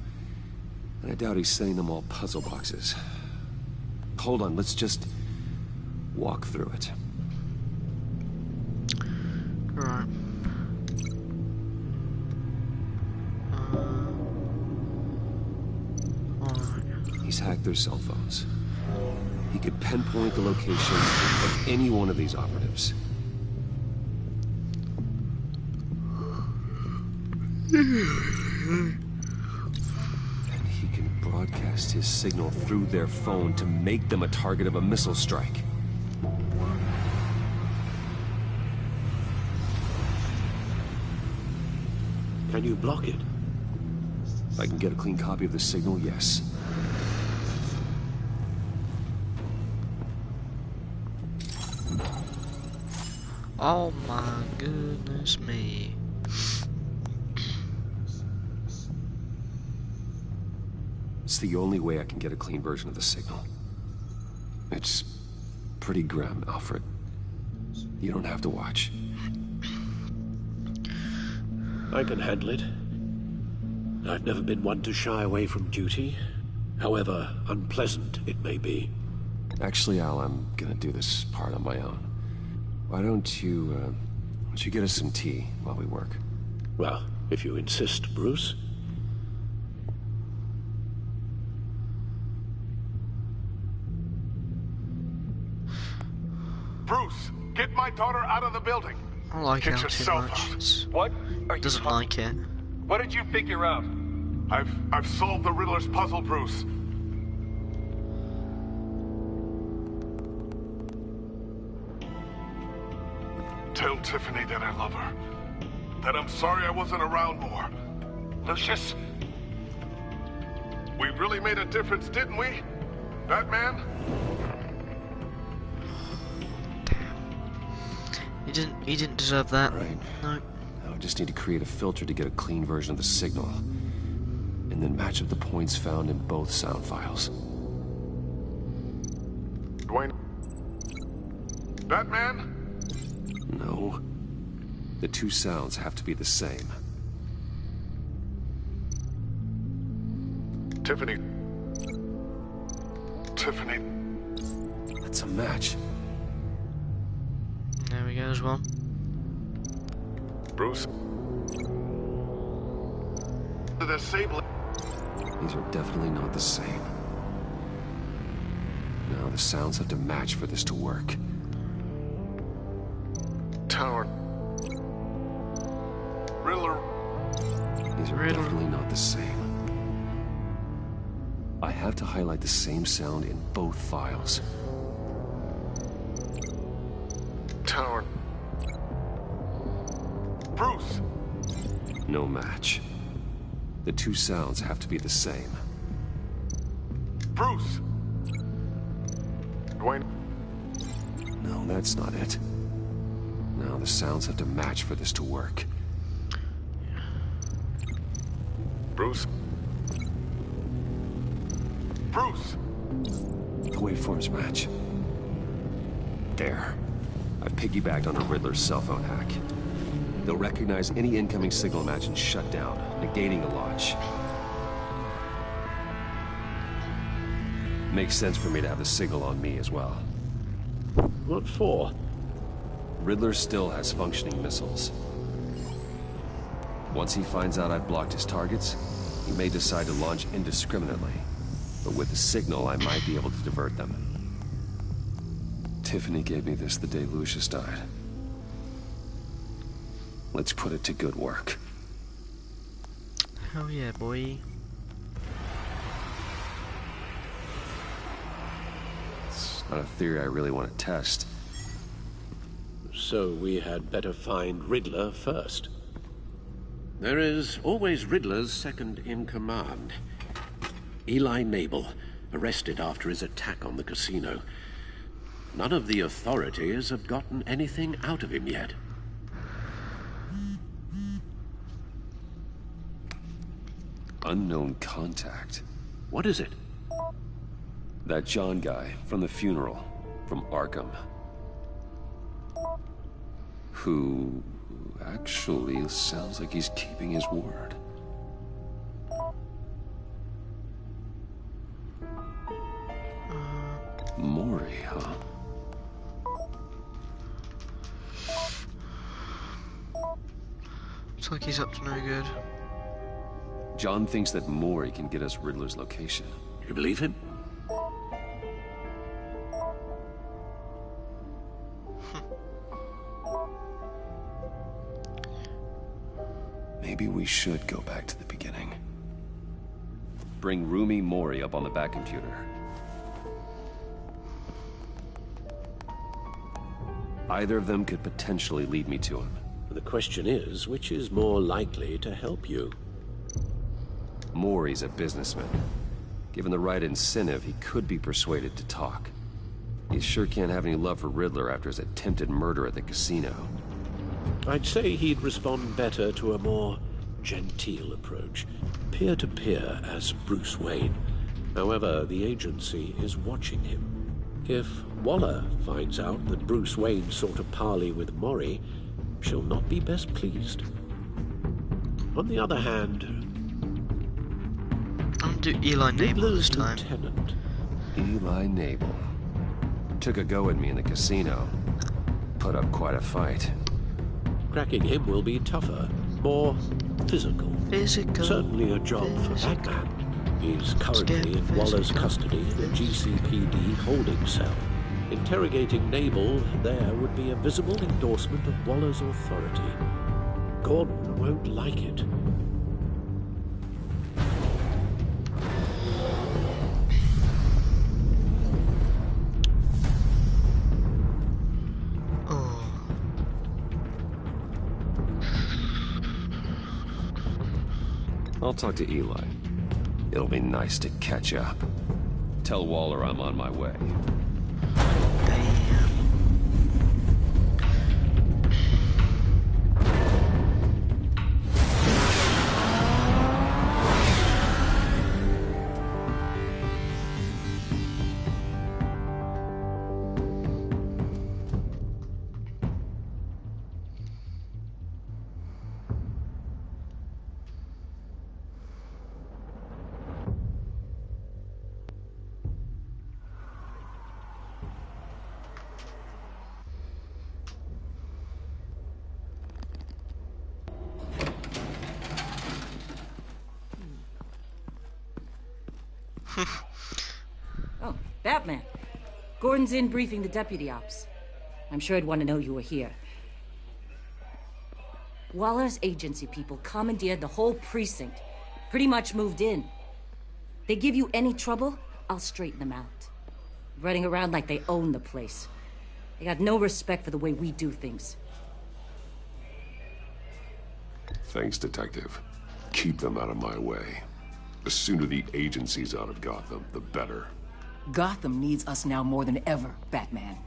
And I doubt he's sending them all puzzle boxes. Hold on, let's just walk through it. Right. He's hacked their cell phones. He could pinpoint the location of any one of these operatives. And he can broadcast his signal through their phone to make them a target of a missile strike. Can you block it? If I can get a clean copy of the signal, yes. Oh my goodness me. It's the only way I can get a clean version of the signal. It's pretty grim, Alfred. You don't have to watch. I can handle it. I've never been one to shy away from duty, however unpleasant it may be. Actually, Al, I'm gonna do this part on my own. Why don't you get us some tea while we work? Well, if you insist, Bruce. Bruce, get my daughter out of the building. I like Get it your too cell much. phone. What are you Doesn't like it. What did you figure out? I've solved the Riddler's puzzle, Bruce. Tell Tiffany that I love her. That I'm sorry I wasn't around more. Lucius? We really made a difference, didn't we? Batman? He didn't deserve that. Right. No. Now I just need to create a filter to get a clean version of the signal. and then match up the points found in both sound files. Dwayne? Batman? No. The two sounds have to be the same. Tiffany. Tiffany. That's a match. There we go as well. Bruce. The sable. These are definitely not the same. Now the sounds have to match for this to work. Tower. Riddler. These are definitely not the same. I have to highlight the same sound in both files. Tower. Bruce. No match. The two sounds have to be the same. Bruce. Dwayne. No, that's not it. Now the sounds have to match for this to work. Bruce. Bruce. The waveforms match. There. I've piggybacked on a Riddler's cell phone hack. They'll recognize any incoming signal match and shut down, negating a launch. Makes sense for me to have the signal on me as well. What for? Riddler still has functioning missiles. Once he finds out I've blocked his targets, he may decide to launch indiscriminately. But with the signal, I might be able to divert them. Tiffany gave me this the day Lucius died. Let's put it to good work. Hell yeah, boy. It's not a theory I really want to test. So we had better find Riddler first. There is always Riddler's second in command. Eli Nabel, arrested after his attack on the casino. None of the authorities have gotten anything out of him yet. Unknown contact. What is it? That John guy from the funeral, from Arkham. Who actually sounds like he's keeping his word. Mori, huh? Looks like he's up to no good. John thinks that Mori can get us Riddler's location. You believe him? Maybe we should go back to the beginning. Bring Rumi Mori up on the back computer. Either of them could potentially lead me to him. The question is, which is more likely to help you? Mori's a businessman. Given the right incentive, he could be persuaded to talk. He sure can't have any love for Riddler after his attempted murder at the casino. I'd say he'd respond better to a more genteel approach. Peer-to-peer as Bruce Wayne. However, the agency is watching him. If Waller finds out that Bruce Wayne sought a parley with Mori, she'll not be best pleased. On the other hand, I'll do Eli Nabel this time. Lieutenant. Eli Nabel. Took a go at me in the casino. Put up quite a fight. Cracking him will be tougher, more physical. Certainly a job for Batman. He's currently in Waller's custody in a GCPD holding cell. Interrogating Nabel there would be a visible endorsement of Waller's authority. Gordon won't like it. I'll talk to Eli. It'll be nice to catch up. Tell Waller I'm on my way. Oh, Batman. Gordon's in briefing the deputy ops. I'm sure I'd want to know you were here. Waller's agency people commandeered the whole precinct. Pretty much moved in. They give you any trouble, I'll straighten them out. Running around like they own the place. They got no respect for the way we do things. Thanks, Detective. Keep them out of my way. The sooner the agency's out of Gotham, the better. Gotham needs us now more than ever, Batman.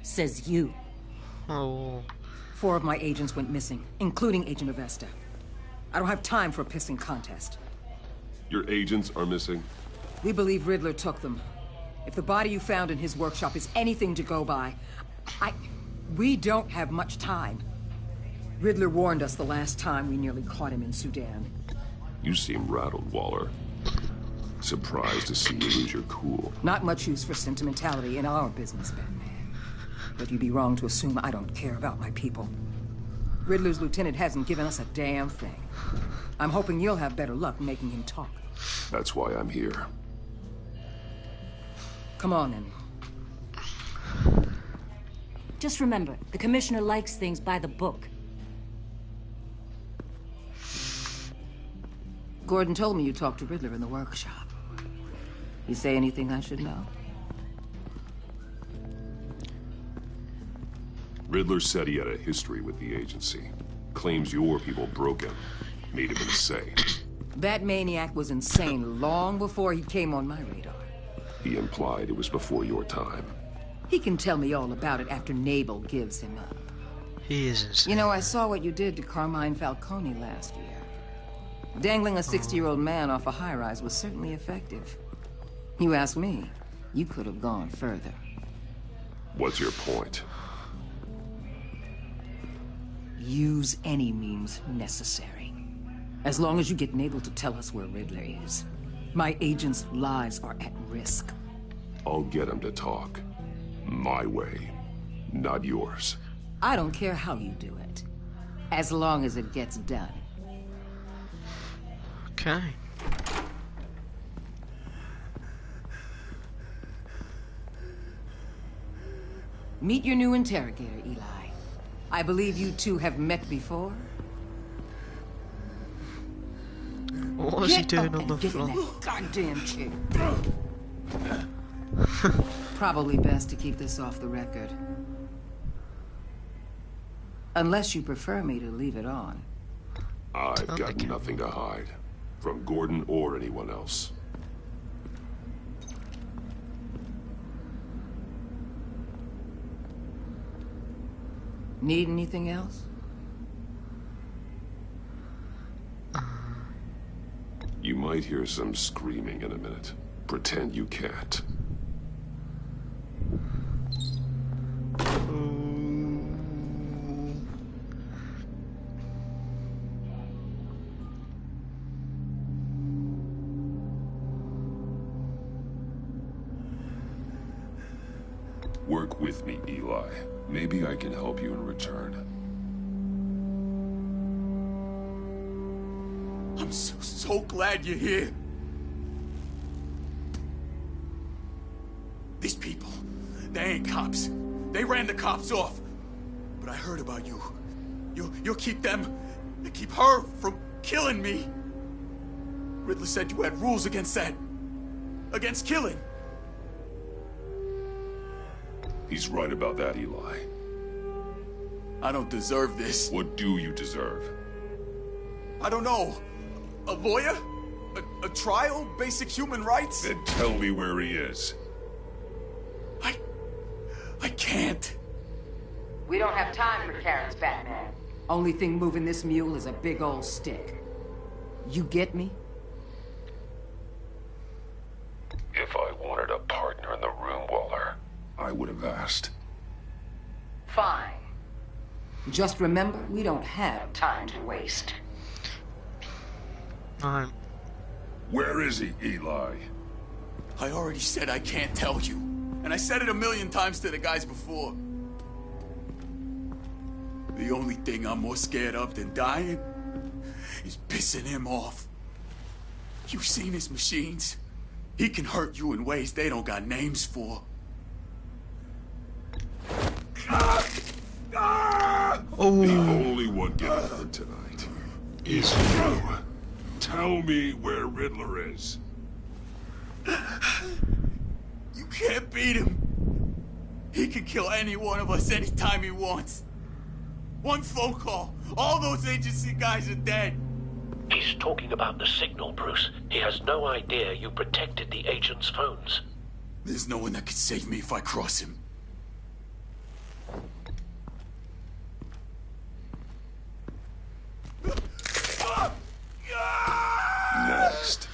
Says you. Oh. 4 of my agents went missing, including Agent Avesta. I don't have time for a pissing contest. Your agents are missing? We believe Riddler took them. If the body you found in his workshop is anything to go by, we don't have much time. Riddler warned us the last time we nearly caught him in Sudan. You seem rattled, Waller. Surprised to see you lose your cool. Not much use for sentimentality in our business, Batman. But you'd be wrong to assume I don't care about my people. Riddler's lieutenant hasn't given us a damn thing. I'm hoping you'll have better luck making him talk. That's why I'm here. Come on, then. Just remember, the commissioner likes things by the book. Gordon told me you talked to Riddler in the workshop. You say anything I should know? Riddler said he had a history with the agency. Claims your people broke him. Made him insane. That maniac was insane long before he came on my radar. He implied it was before your time. He can tell me all about it after Nabel gives him up. He is insane. You know, I saw what you did to Carmine Falcone last year. Dangling a 60-year-old man off a high-rise was certainly effective. You ask me, you could have gone further. What's your point? Use any means necessary. As long as you get Nabel to tell us where Riddler is. My agents' lives are at risk. I'll get him to talk. My way, not yours. I don't care how you do it. As long as it gets done. Okay. Meet your new interrogator, Eli. I believe you two have met before. What was he doing on the floor? Get in that goddamn chair. Probably best to keep this off the record. Unless you prefer me to leave it on. I've got nothing to hide. From Gordon or anyone else. Need anything else? You might hear some screaming in a minute. Pretend you can't. Work with me, Eli. Maybe I can help you in return. I'm so glad you're here. These people, they ain't cops. They ran the cops off. But I heard about you. You'll keep them, you keep her from killing me. Riddler said you had rules against that. Against killing. He's right about that, Eli. I don't deserve this. What do you deserve? I don't know. A lawyer? A trial? Basic human rights? Then tell me where he is. I can't. We don't have time for carrots, Batman. Only thing moving this mule is a big old stick. You get me? If I wanted a partner in the room, Waller, I would have asked. Fine. Just remember, we don't have time to waste. Where is he, Eli? I already said I can't tell you. And I said it 1,000,000 times to the guys before. The only thing I'm more scared of than dying is pissing him off. You've seen his machines. He can hurt you in ways they don't got names for. Oh. The only one getting hurt tonight is you. Tell me where Riddler is. You can't beat him. He can kill any one of us anytime he wants. One phone call, all those agency guys are dead. He's talking about the signal, Bruce. He has no idea you protected the agent's phones. There's no one that can save me if I cross him. Next,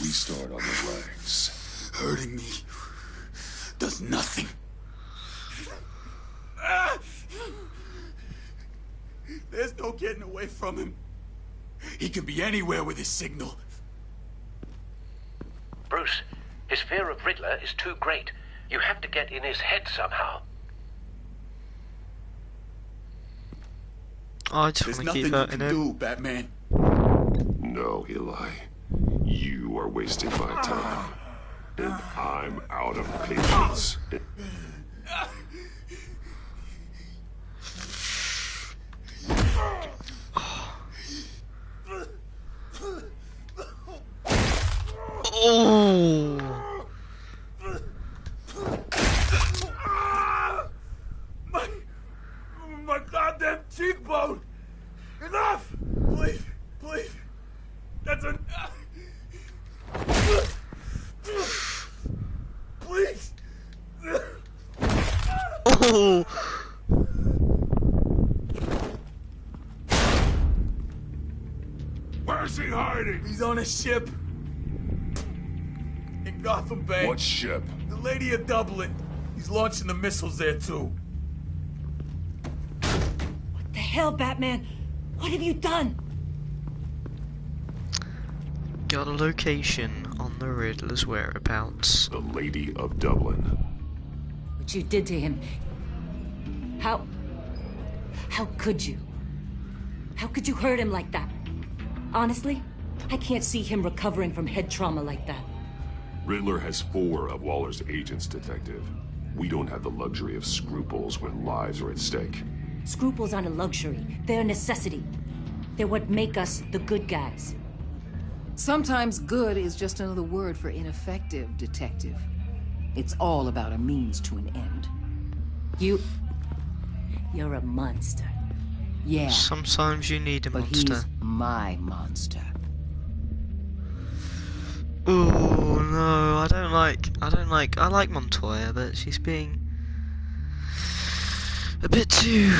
we start on the legs. Hurting me does nothing. There's no getting away from him. He can be anywhere with his signal. Bruce, his fear of Riddler is too great. You have to get in his head somehow. I just want to keep hurting him. Do, Batman. No, Eli. You are wasting my time. And I'm out of patience. Oh! My goddamn cheekbone! Enough! Please, please. That's enough. Please. Oh! Where's he hiding? He's on a ship. In Gotham Bay. What ship? The Lady of Dublin. He's launching the missiles there, too. What the hell, Batman? What have you done? Got a location on the Riddler's whereabouts. The Lady of Dublin. What you did to him. How could you? How could you hurt him like that? Honestly, I can't see him recovering from head trauma like that. Riddler has 4 of Waller's agents, Detective. We don't have the luxury of scruples when lives are at stake. Scruples aren't a luxury. They're a necessity. They're what make us the good guys. Sometimes good is just another word for ineffective, Detective. It's all about a means to an end. You're a monster. Yeah. Sometimes you need a monster. But he's my monster. Oh no, I like Montoya, but she's being a bit too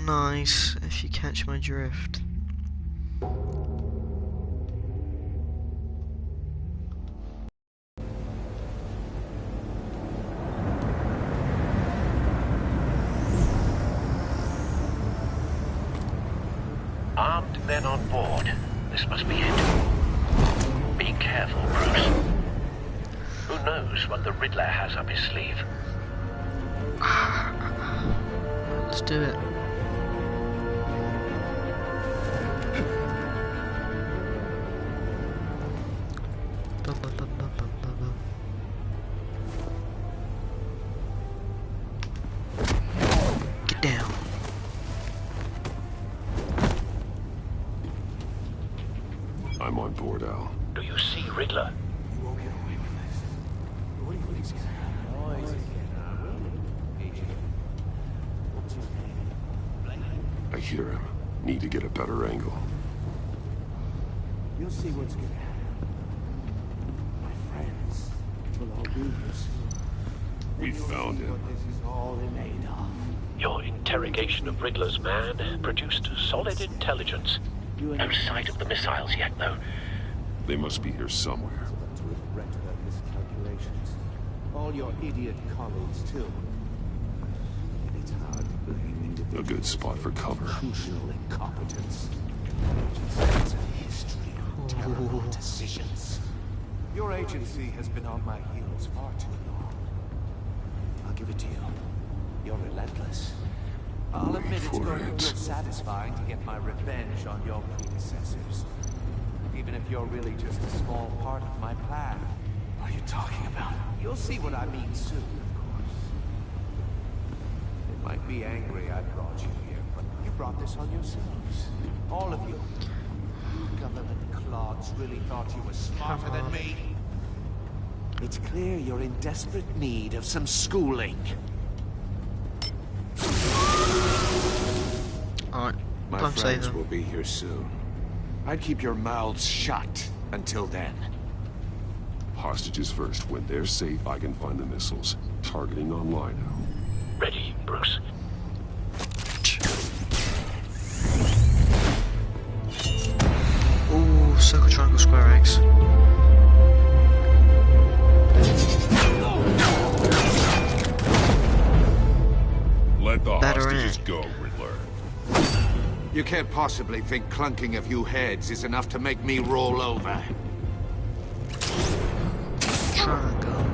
nice, if you catch my drift. Armed men on board. This must be it. Be careful, Bruce. Who knows what the Riddler has up his sleeve? Let's do it. Get down. I'm on board, Al. Do you see Riddler? You won't get away with this. What do you think's gonna happen? I hear him. Need to get a better angle. You'll see what's gonna happen. My friends will all be here soon. We found him. What this is all made of. Your interrogation of Riddler's man produced solid intelligence. No sight of the missiles yet, though. They must be here somewhere. To regret their miscalculations. All your idiot colleagues, too. And it's hard to blame individuals. A good spot for cover. Crucial incompetence. It's a history of terrible decisions. Your agency has been on my heels far too long. I'll give it to you. You're relentless. I'll admit it's going to feel satisfying to get my revenge on your predecessors. The even if you're really just a small part of my plan. What are you talking about? You'll see what I mean soon, of course. It might be angry I brought you here, but you brought this on yourselves. All of you. You government clods really thought you were smarter than me. It's clear you're in desperate need of some schooling. Alright, my friends will be here soon. I'd keep your mouths shut until then. Hostages first. When they're safe, I can find the missiles. Targeting online now. Ready, Bruce. Ooh, circle, triangle, square, X. Let the hostages go, Riddler. You can't possibly think clunking a few heads is enough to make me roll over. Triangle.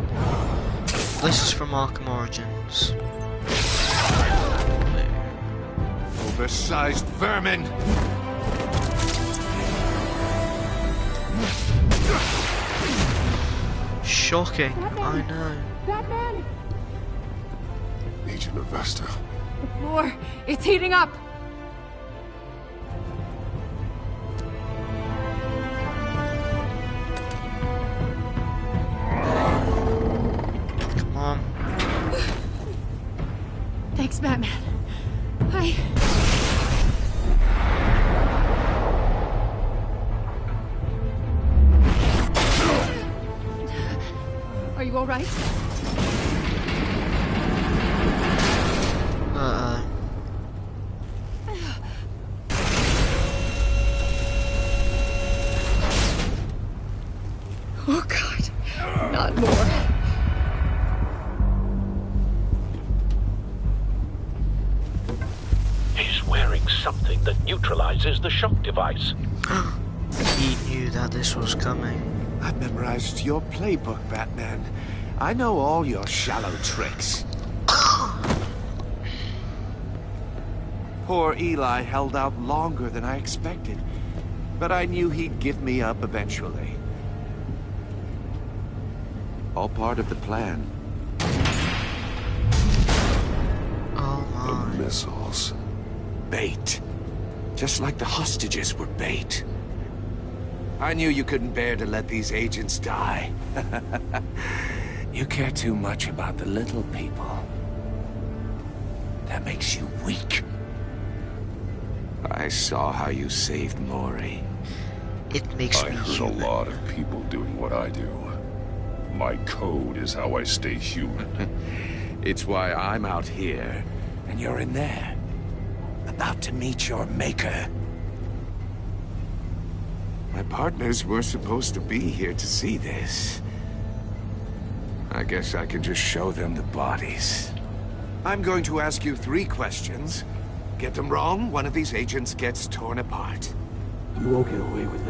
This is from Arkham Origins. Oversized vermin! Shocking, I know. Batman! Agent Avesta. The floor, it's heating up! Come on. Thanks, Batman. Are you all right? Oh, God. Not more. He's wearing something that neutralizes the shock device. He knew that this was coming. I've memorized your playbook, Batman. I know all your shallow tricks. Poor Eli held out longer than I expected, but I knew he'd give me up eventually. All part of the plan. Oh my. The missiles. Bait. Just like the hostages were bait. I knew you couldn't bear to let these agents die. You care too much about the little people. That makes you weak. I saw how you saved Mori. It makes me heard human. A lot of people doing what I do. My code is how I stay human. It's why I'm out here, and you're in there. About to meet your maker. My partners were supposed to be here to see this. I guess I can just show them the bodies. I'm going to ask you 3 questions. Get them wrong, one of these agents gets torn apart. You won't get away with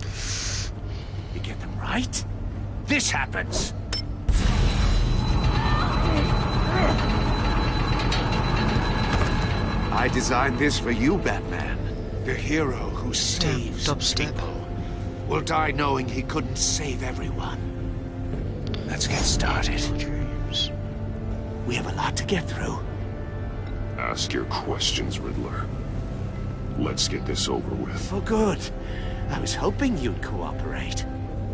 this. You get them right, this happens. I designed this for you, Batman. The hero who saves people will die knowing he couldn't save everyone. Let's get started. We have a lot to get through. Ask your questions, Riddler. Let's get this over with. Oh, good. I was hoping you'd cooperate.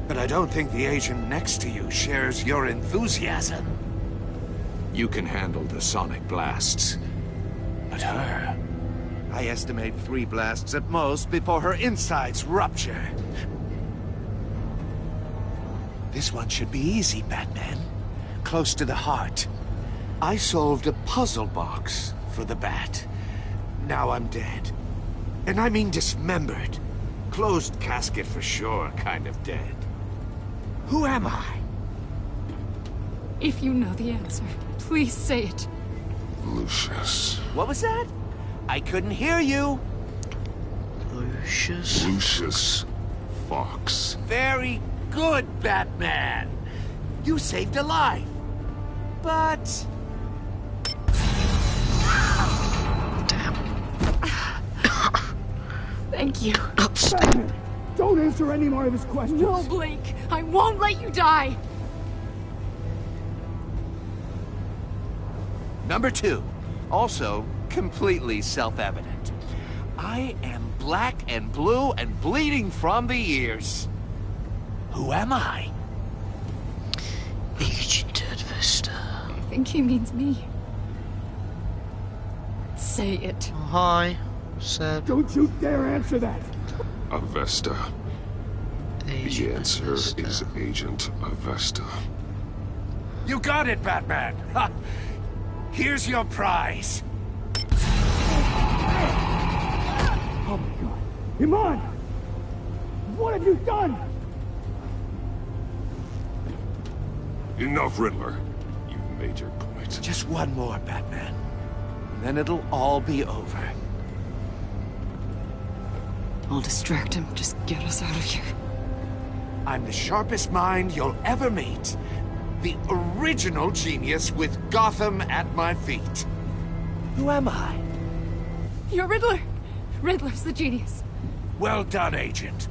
But I don't think the agent next to you shares your enthusiasm. You can handle the sonic blasts. But her... I estimate 3 blasts at most before her insides rupture. This one should be easy, Batman. Close to the heart. I solved a puzzle box for the Bat. Now I'm dead. And I mean dismembered. Closed casket for sure, kind of dead. Who am I? If you know the answer, please say it. Lucius. What was that? I couldn't hear you. Lucius? Lucius Fox. Very good, Batman. You saved a life. But... Thank Thank you. Don't answer any more of his questions. No, Blake. I won't let you die. Number 2. Also, completely self-evident. I am black and blue and bleeding from the ears. Who am I? Agent Vesta. I think he means me. Say it. Oh, hi, Seb. Don't you dare answer that. Avesta. The answer is Agent Avesta. You got it, Batman. Ha. Here's your prize. Oh my God. Iman! What have you done? Enough, Riddler. You've made your point. Just one more, Batman. And then it'll all be over. I'll distract him. Just get us out of here. I'm the sharpest mind you'll ever meet. The original genius with Gotham at my feet. Who am I? You're Riddler. Riddler's the genius. Well done, Agent.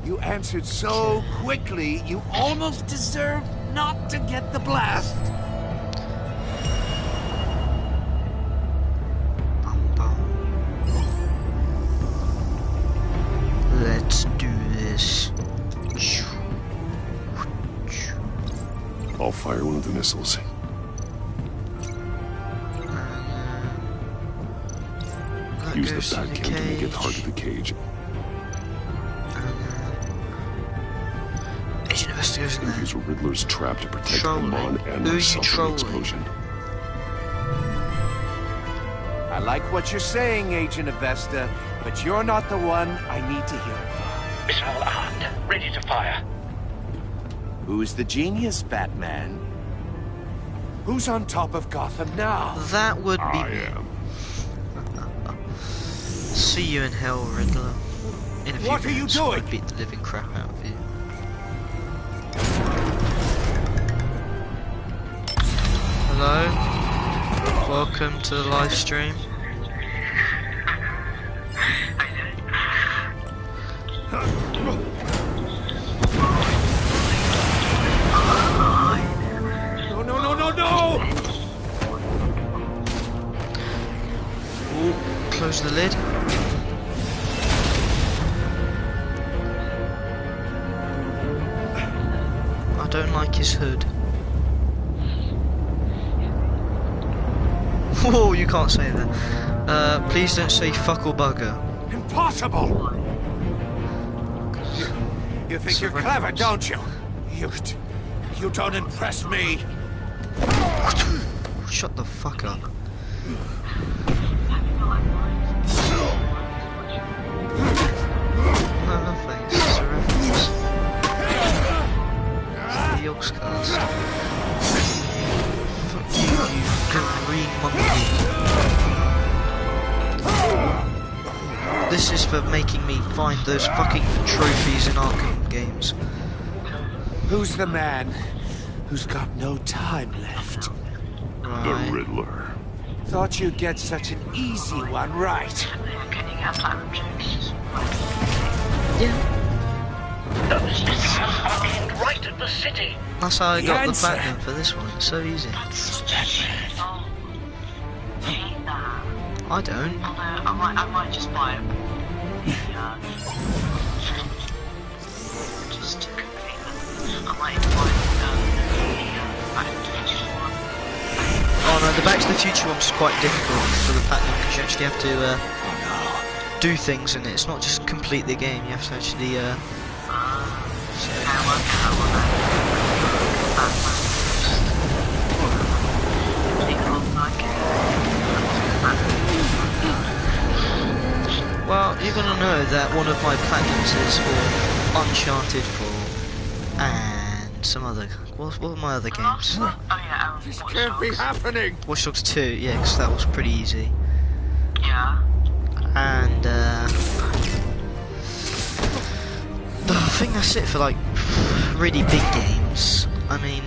You answered so quickly, you almost deserve not to get the blast. Let's do this. I'll fire one of the missiles. Use the Batcam to make it hard to the cage. Agent Vesta goes in there. Use Riddler's trap to protect Trolling. Iman and Who are you myself from trolling? the explosion. I like what you're saying, Agent Avesta, but you're not the one I need to hear it from. It's all armed, ready to fire. Who's the genius, Batman? Who's on top of Gotham now? That would be I me. am. See you in hell, Riddler. In a few What are you minutes, doing? I'll beat the living crap out of you. Hello? Welcome to the live stream. No, no, no, no, no! Ooh, close the lid. I don't like his hood. Whoa, you can't say that. Please don't say fuck or bugger. Impossible! You think you're clever, don't you? You don't impress me. Shut the fuck up. No, nothing. This is a reference. The Yogs cast. Fuck you, you green monkey. This is for making me find those fucking trophies in Arkham games. Who's the man who's got no time left? The Riddler. Thought you'd get such an easy one right. Yeah. Those missiles are aimed right at the city. That's how I The got the answer. platinum for this one. It's so easy. I don't. I might just buy it. Just to complete them. I might buy Back to the Future one. Oh no, the Back to the Future one's quite difficult for the platinum because you actually have to do things in it. It's not just complete the game. You have to actually Well, you're gonna know that one of my platinums is for Uncharted 4 and some other. What are my other games? This can't be happening. Watch Dogs 2, yeah, because that was pretty easy. Yeah. And I think that's it for like really big games. I mean,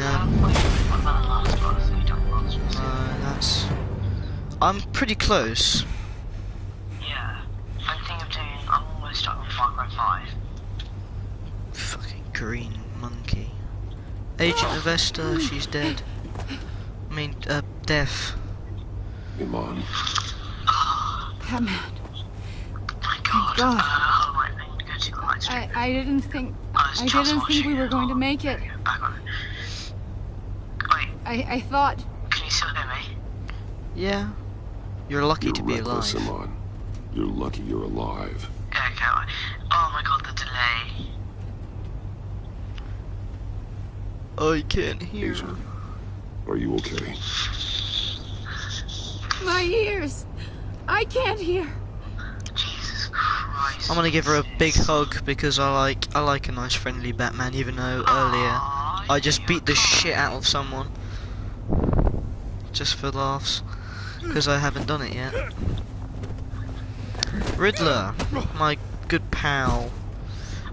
that's. I'm pretty close. Yeah. I'm thinking of doing. I'm green monkey. Agent Avesta, she's dead. I mean, deaf. Iman. Batman. Thank God. I didn't think we were going to make it. I thought. Can you still hear me? Yeah. You're lucky to be reckless, alive. Iman. You're lucky you're alive. Okay. Oh my God, the delay. I can't hear. Agent, are you okay? My ears. I can't hear. I'm gonna give her a big hug because I like a nice friendly Batman, even though earlier I just beat the shit out of someone. Just for laughs. Because I haven't done it yet. Riddler, my good pal.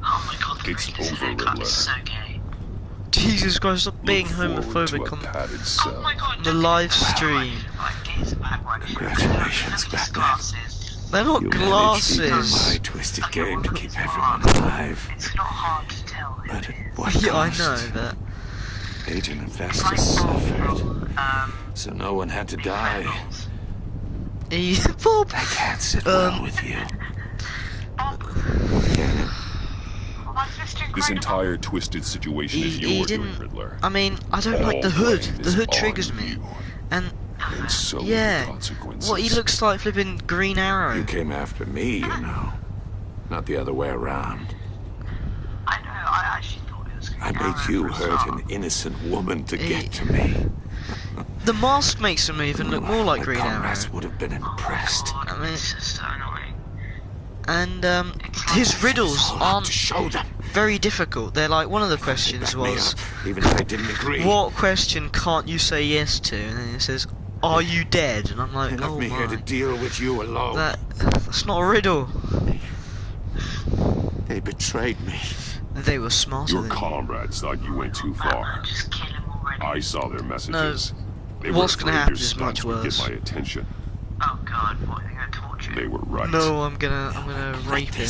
Oh my God, the It's Riddler's over, haircut Riddler. is so gay. Jesus Christ, stop being homophobic on the live stream. Congratulations, Batman. They're not You managed to use glasses. my twisted game to keep everyone alive. It's not hard to tell. But at what Yeah, I cost? know that. Agent Avesta suffered, so no one had to die. Bob. I can't sit well with you. This entire twisted situation is He your doing, didn't. Riddler. I mean, I don't like the All hood. blame The is hood on triggers me. you. And And so yeah, the consequences. what he looks like flipping Green Arrow. You came after me, you know. Not the other way around. I know, I actually thought it was I made you hurt an innocent woman to get to me. The mask makes him even look more like Green Arrow. Comrades would have been impressed. I mean, It's just so annoying. and his riddles aren't show them. very difficult. They're like, one of the questions was, Even if I didn't agree. what question can't you say yes to? And then it says, are you dead? And I'm like, They left oh me here to my. deal with you alone. That's not a riddle. They betrayed me. They were smarter Your than you. comrades thought you went too far. I saw their messages. They were what's gonna afraid happen your is much stunts would worse. get my attention. Oh God, what, are they gonna torture you? They were right. No, I'm gonna rape him.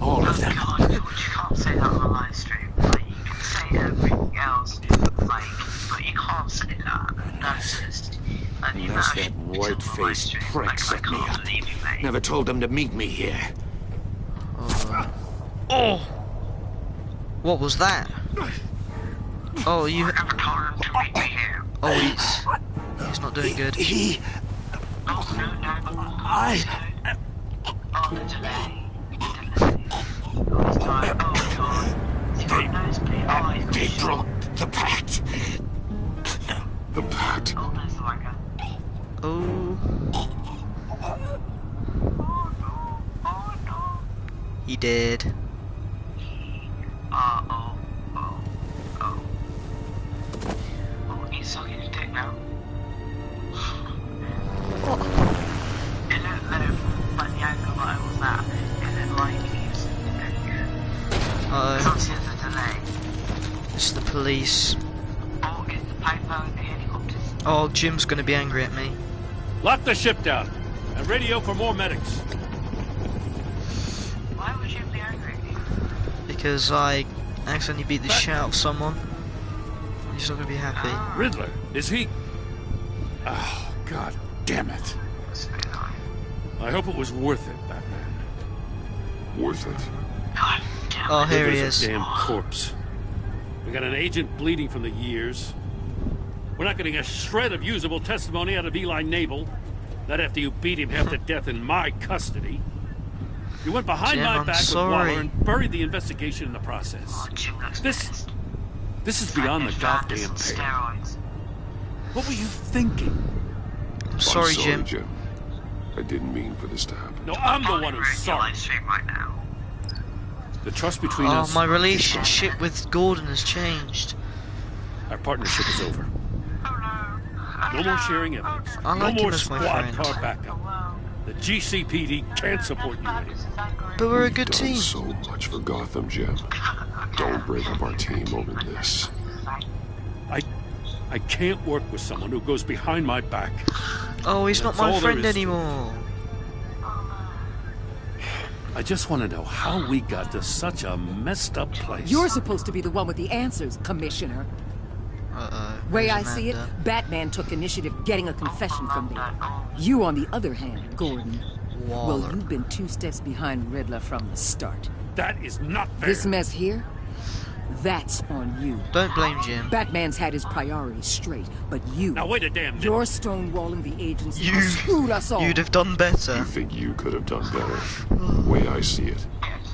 All of them. Oh God, George, you can't say that on a live stream. Like, you can say everything else, like, but you can't say that. That's just... Unless that white-faced prick set me up. Never told them to meet me here. Oh! What was that? Oh, you... Oh, he's not doing good. They broke the pact. The pact. Oh. He did. Oh, he's sucking his dick now. What? It looked like the angle that I was at, and then like he's Uh-oh. there's a delay. It's the police. Oh, it's the paper and the helicopters. Oh, Jim's gonna be angry at me. Lock the ship down and radio for more medics. Why would you be angry? Because I accidentally beat the shit out of someone. He's not gonna be happy. Riddler, is he? Oh, God damn it. I hope it was worth it, Batman. Worth it. Oh, here he Riddler's is. a damn corpse. We got an agent bleeding from the years. We're not getting a shred of usable testimony out of Eli Nabel. Not after you beat him half to death in my custody. You went behind Jim, my I'm back sorry. with Waller and buried the investigation in the process. This is beyond the goddamn pale. What were you thinking? I'm sorry, Jim. I didn't mean for this to happen. No, I'm the one who's sorry. Right now. The trust between Oh, us. my relationship with Gordon has changed. Our partnership is over. No more sharing evidence. I like no him more as my squad friend. car backup. The GCPD can't support you anymore. But we're a good Done team. so much for Gotham, Jim. Don't break up our team over this. I can't work with someone who goes behind my back. Oh, he's not That's my all there friend is to it. anymore. I just want to know how we got to such a messed up place. You're supposed to be the one with the answers, Commissioner. Way I see it, Batman took initiative getting a confession from me. You, on the other hand, Gordon, well, you've been 2 steps behind Riddler from the start. That is not fair. This mess here, that's on you. Don't blame Jim. Batman's had his priorities straight, but you... Now wait a damn minute. You're stonewalling the agency. You screwed us all. You'd have done better. You think you could have done better? The way I see it,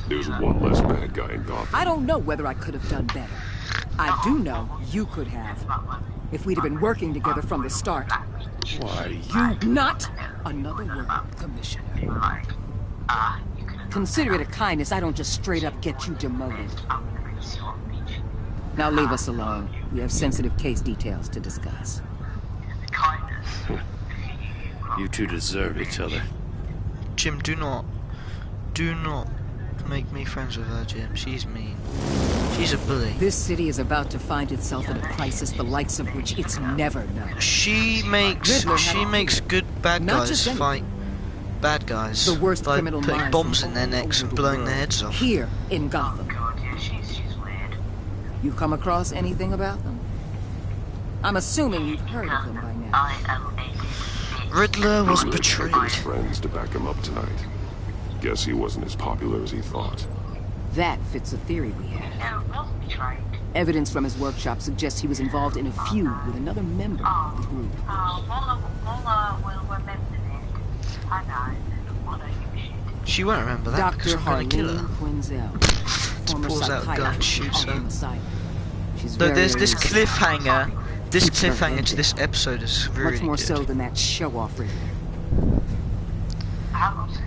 there's one less bad guy in Gotham. I don't know whether I could have done better. I do know you could have. If we'd have been working together from the start. Why, you... Not another word, Commissioner. Consider it a kindness. I don't just straight up get you demoted. Now leave us alone. We have sensitive case details to discuss. You two deserve each other. Jim, do not make me friends with her, Jim. She's mean. She's a bully. This city is about to find itself in a crisis the likes of which it's never known. She makes good bad guys fight bad guys. The worst by criminal putting minds bombs in their necks and blowing their heads off. Here in Gotham. You come across anything about them? I'm assuming you've heard of them by now. Riddler was Riddler betrayed. had his friends to back him up tonight. Guess he wasn't as popular as he thought. That fits a theory we have. Evidence from his workshop suggests he was involved in a feud with another member of the group. She won't remember that because I'm going to kill her. Quinzel, Pulls out a gun and shoots her. She's Though there's very this cliffhanger. This cliffhanger to this episode is really much more good. so than that show-off Riddler.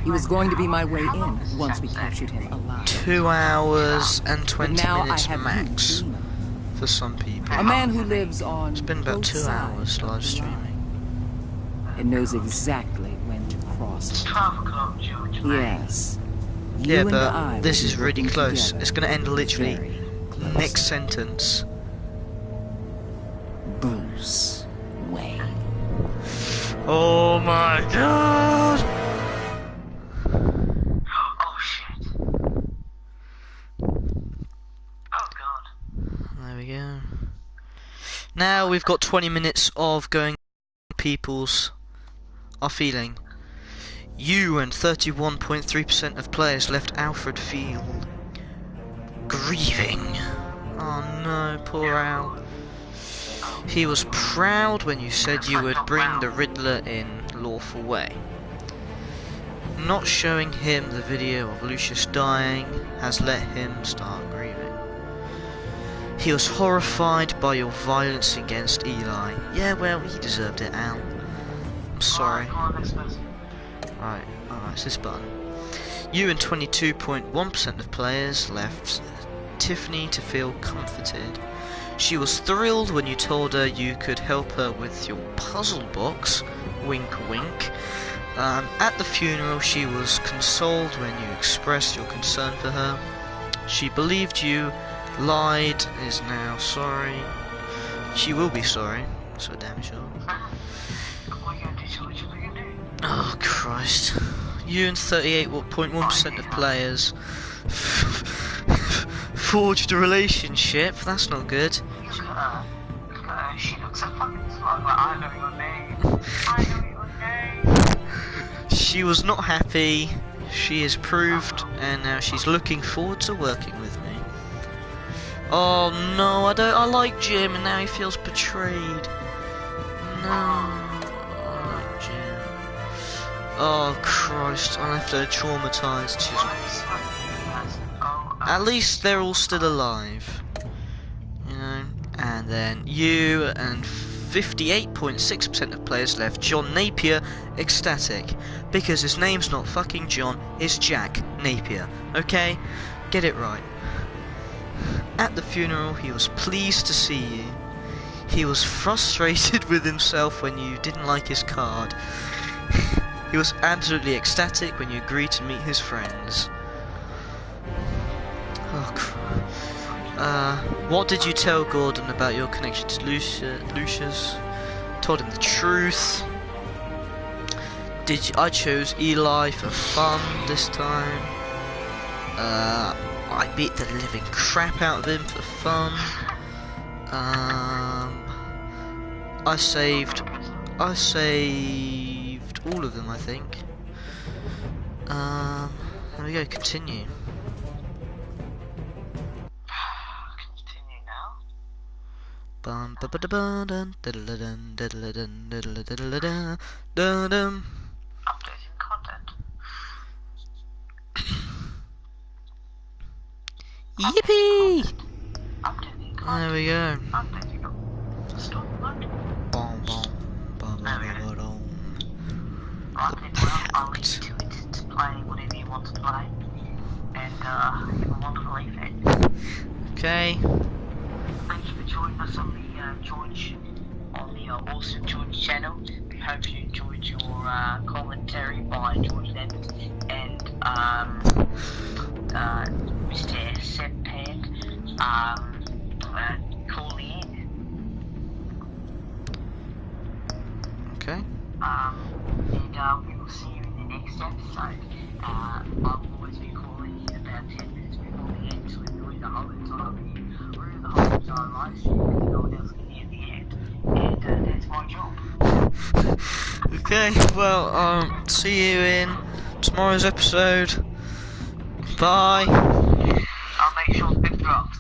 He was going to be my way in once we captured him alive. 2 hours and 20 minutes I max for some people. A man who lives on It's been about 2 hours live streaming. And knows exactly when to cross. Yes. Yeah, You and I but this will is be really working close. together. It's going to end literally Very close. next sentence. Bruce Wayne. Oh my god! Oh shit. Oh god. There we go. Now we've got 20 minutes of going people's are feeling. You and 31.3% of players left Alfred Field grieving. Oh no, poor Al. He was proud when you said you would bring the Riddler in lawful way. Not showing him the video of Lucius dying has let him start grieving. He was horrified by your violence against Eli. Yeah, well, he deserved it, Al. I'm sorry. Alright, it's this button. You and 22.1% of players left Tiffany to feel comforted. She was thrilled when you told her you could help her with your puzzle box. Wink wink. At the funeral she was consoled when you expressed your concern for her. She believed you, lied, is now sorry. She will be sorry, so damn sure. Oh Christ. You and 38.1% of players forged a relationship. That's not good. Look at her. She looks so fucking smug. Like, I know your name. I know your name. She was not happy. She is proved, and now she's looking forward to working with me. Oh no, I like Jim, and now he feels betrayed. No. Oh Christ, I left her traumatized. At least they're all still alive. You know? And then you and 58.6% of players left John Napier ecstatic. Because his name's not fucking John, it's Jack Napier. Okay? Get it right. At the funeral, he was pleased to see you. He was frustrated with himself when you didn't like his card. He was absolutely ecstatic when you agreed to meet his friends. Oh, what did you tell Gordon about your connection to Lucius? Told him the truth. I chose Eli for fun this time. I beat the living crap out of him for fun. I saved all of them, I think. There we go, continue. Continue now. Bum ba ba da ba dun diddle dun diddle dun diddle diddle dun dun dun. Updating content. Yippee! Updating content. There we go. Updating. Stop loading. Bom bom bom bom bom bom. Right then, well, I'll leave you to it to play whatever you want to play. And have a wonderful evening. Okay. Thank you for joining us on the awesome George channel. We hope you enjoyed your commentary by George Levitt and Mr. Seb Pan calling in. Okay. And we will see you in the next episode. I will always be calling in about 10 minutes before the end, so we're doing the whole entire video. We're doing the whole entire live stream, because no one else can hear the end. And that's my job. Okay, well, see you in tomorrow's episode. Bye. I'll make sure the big drops.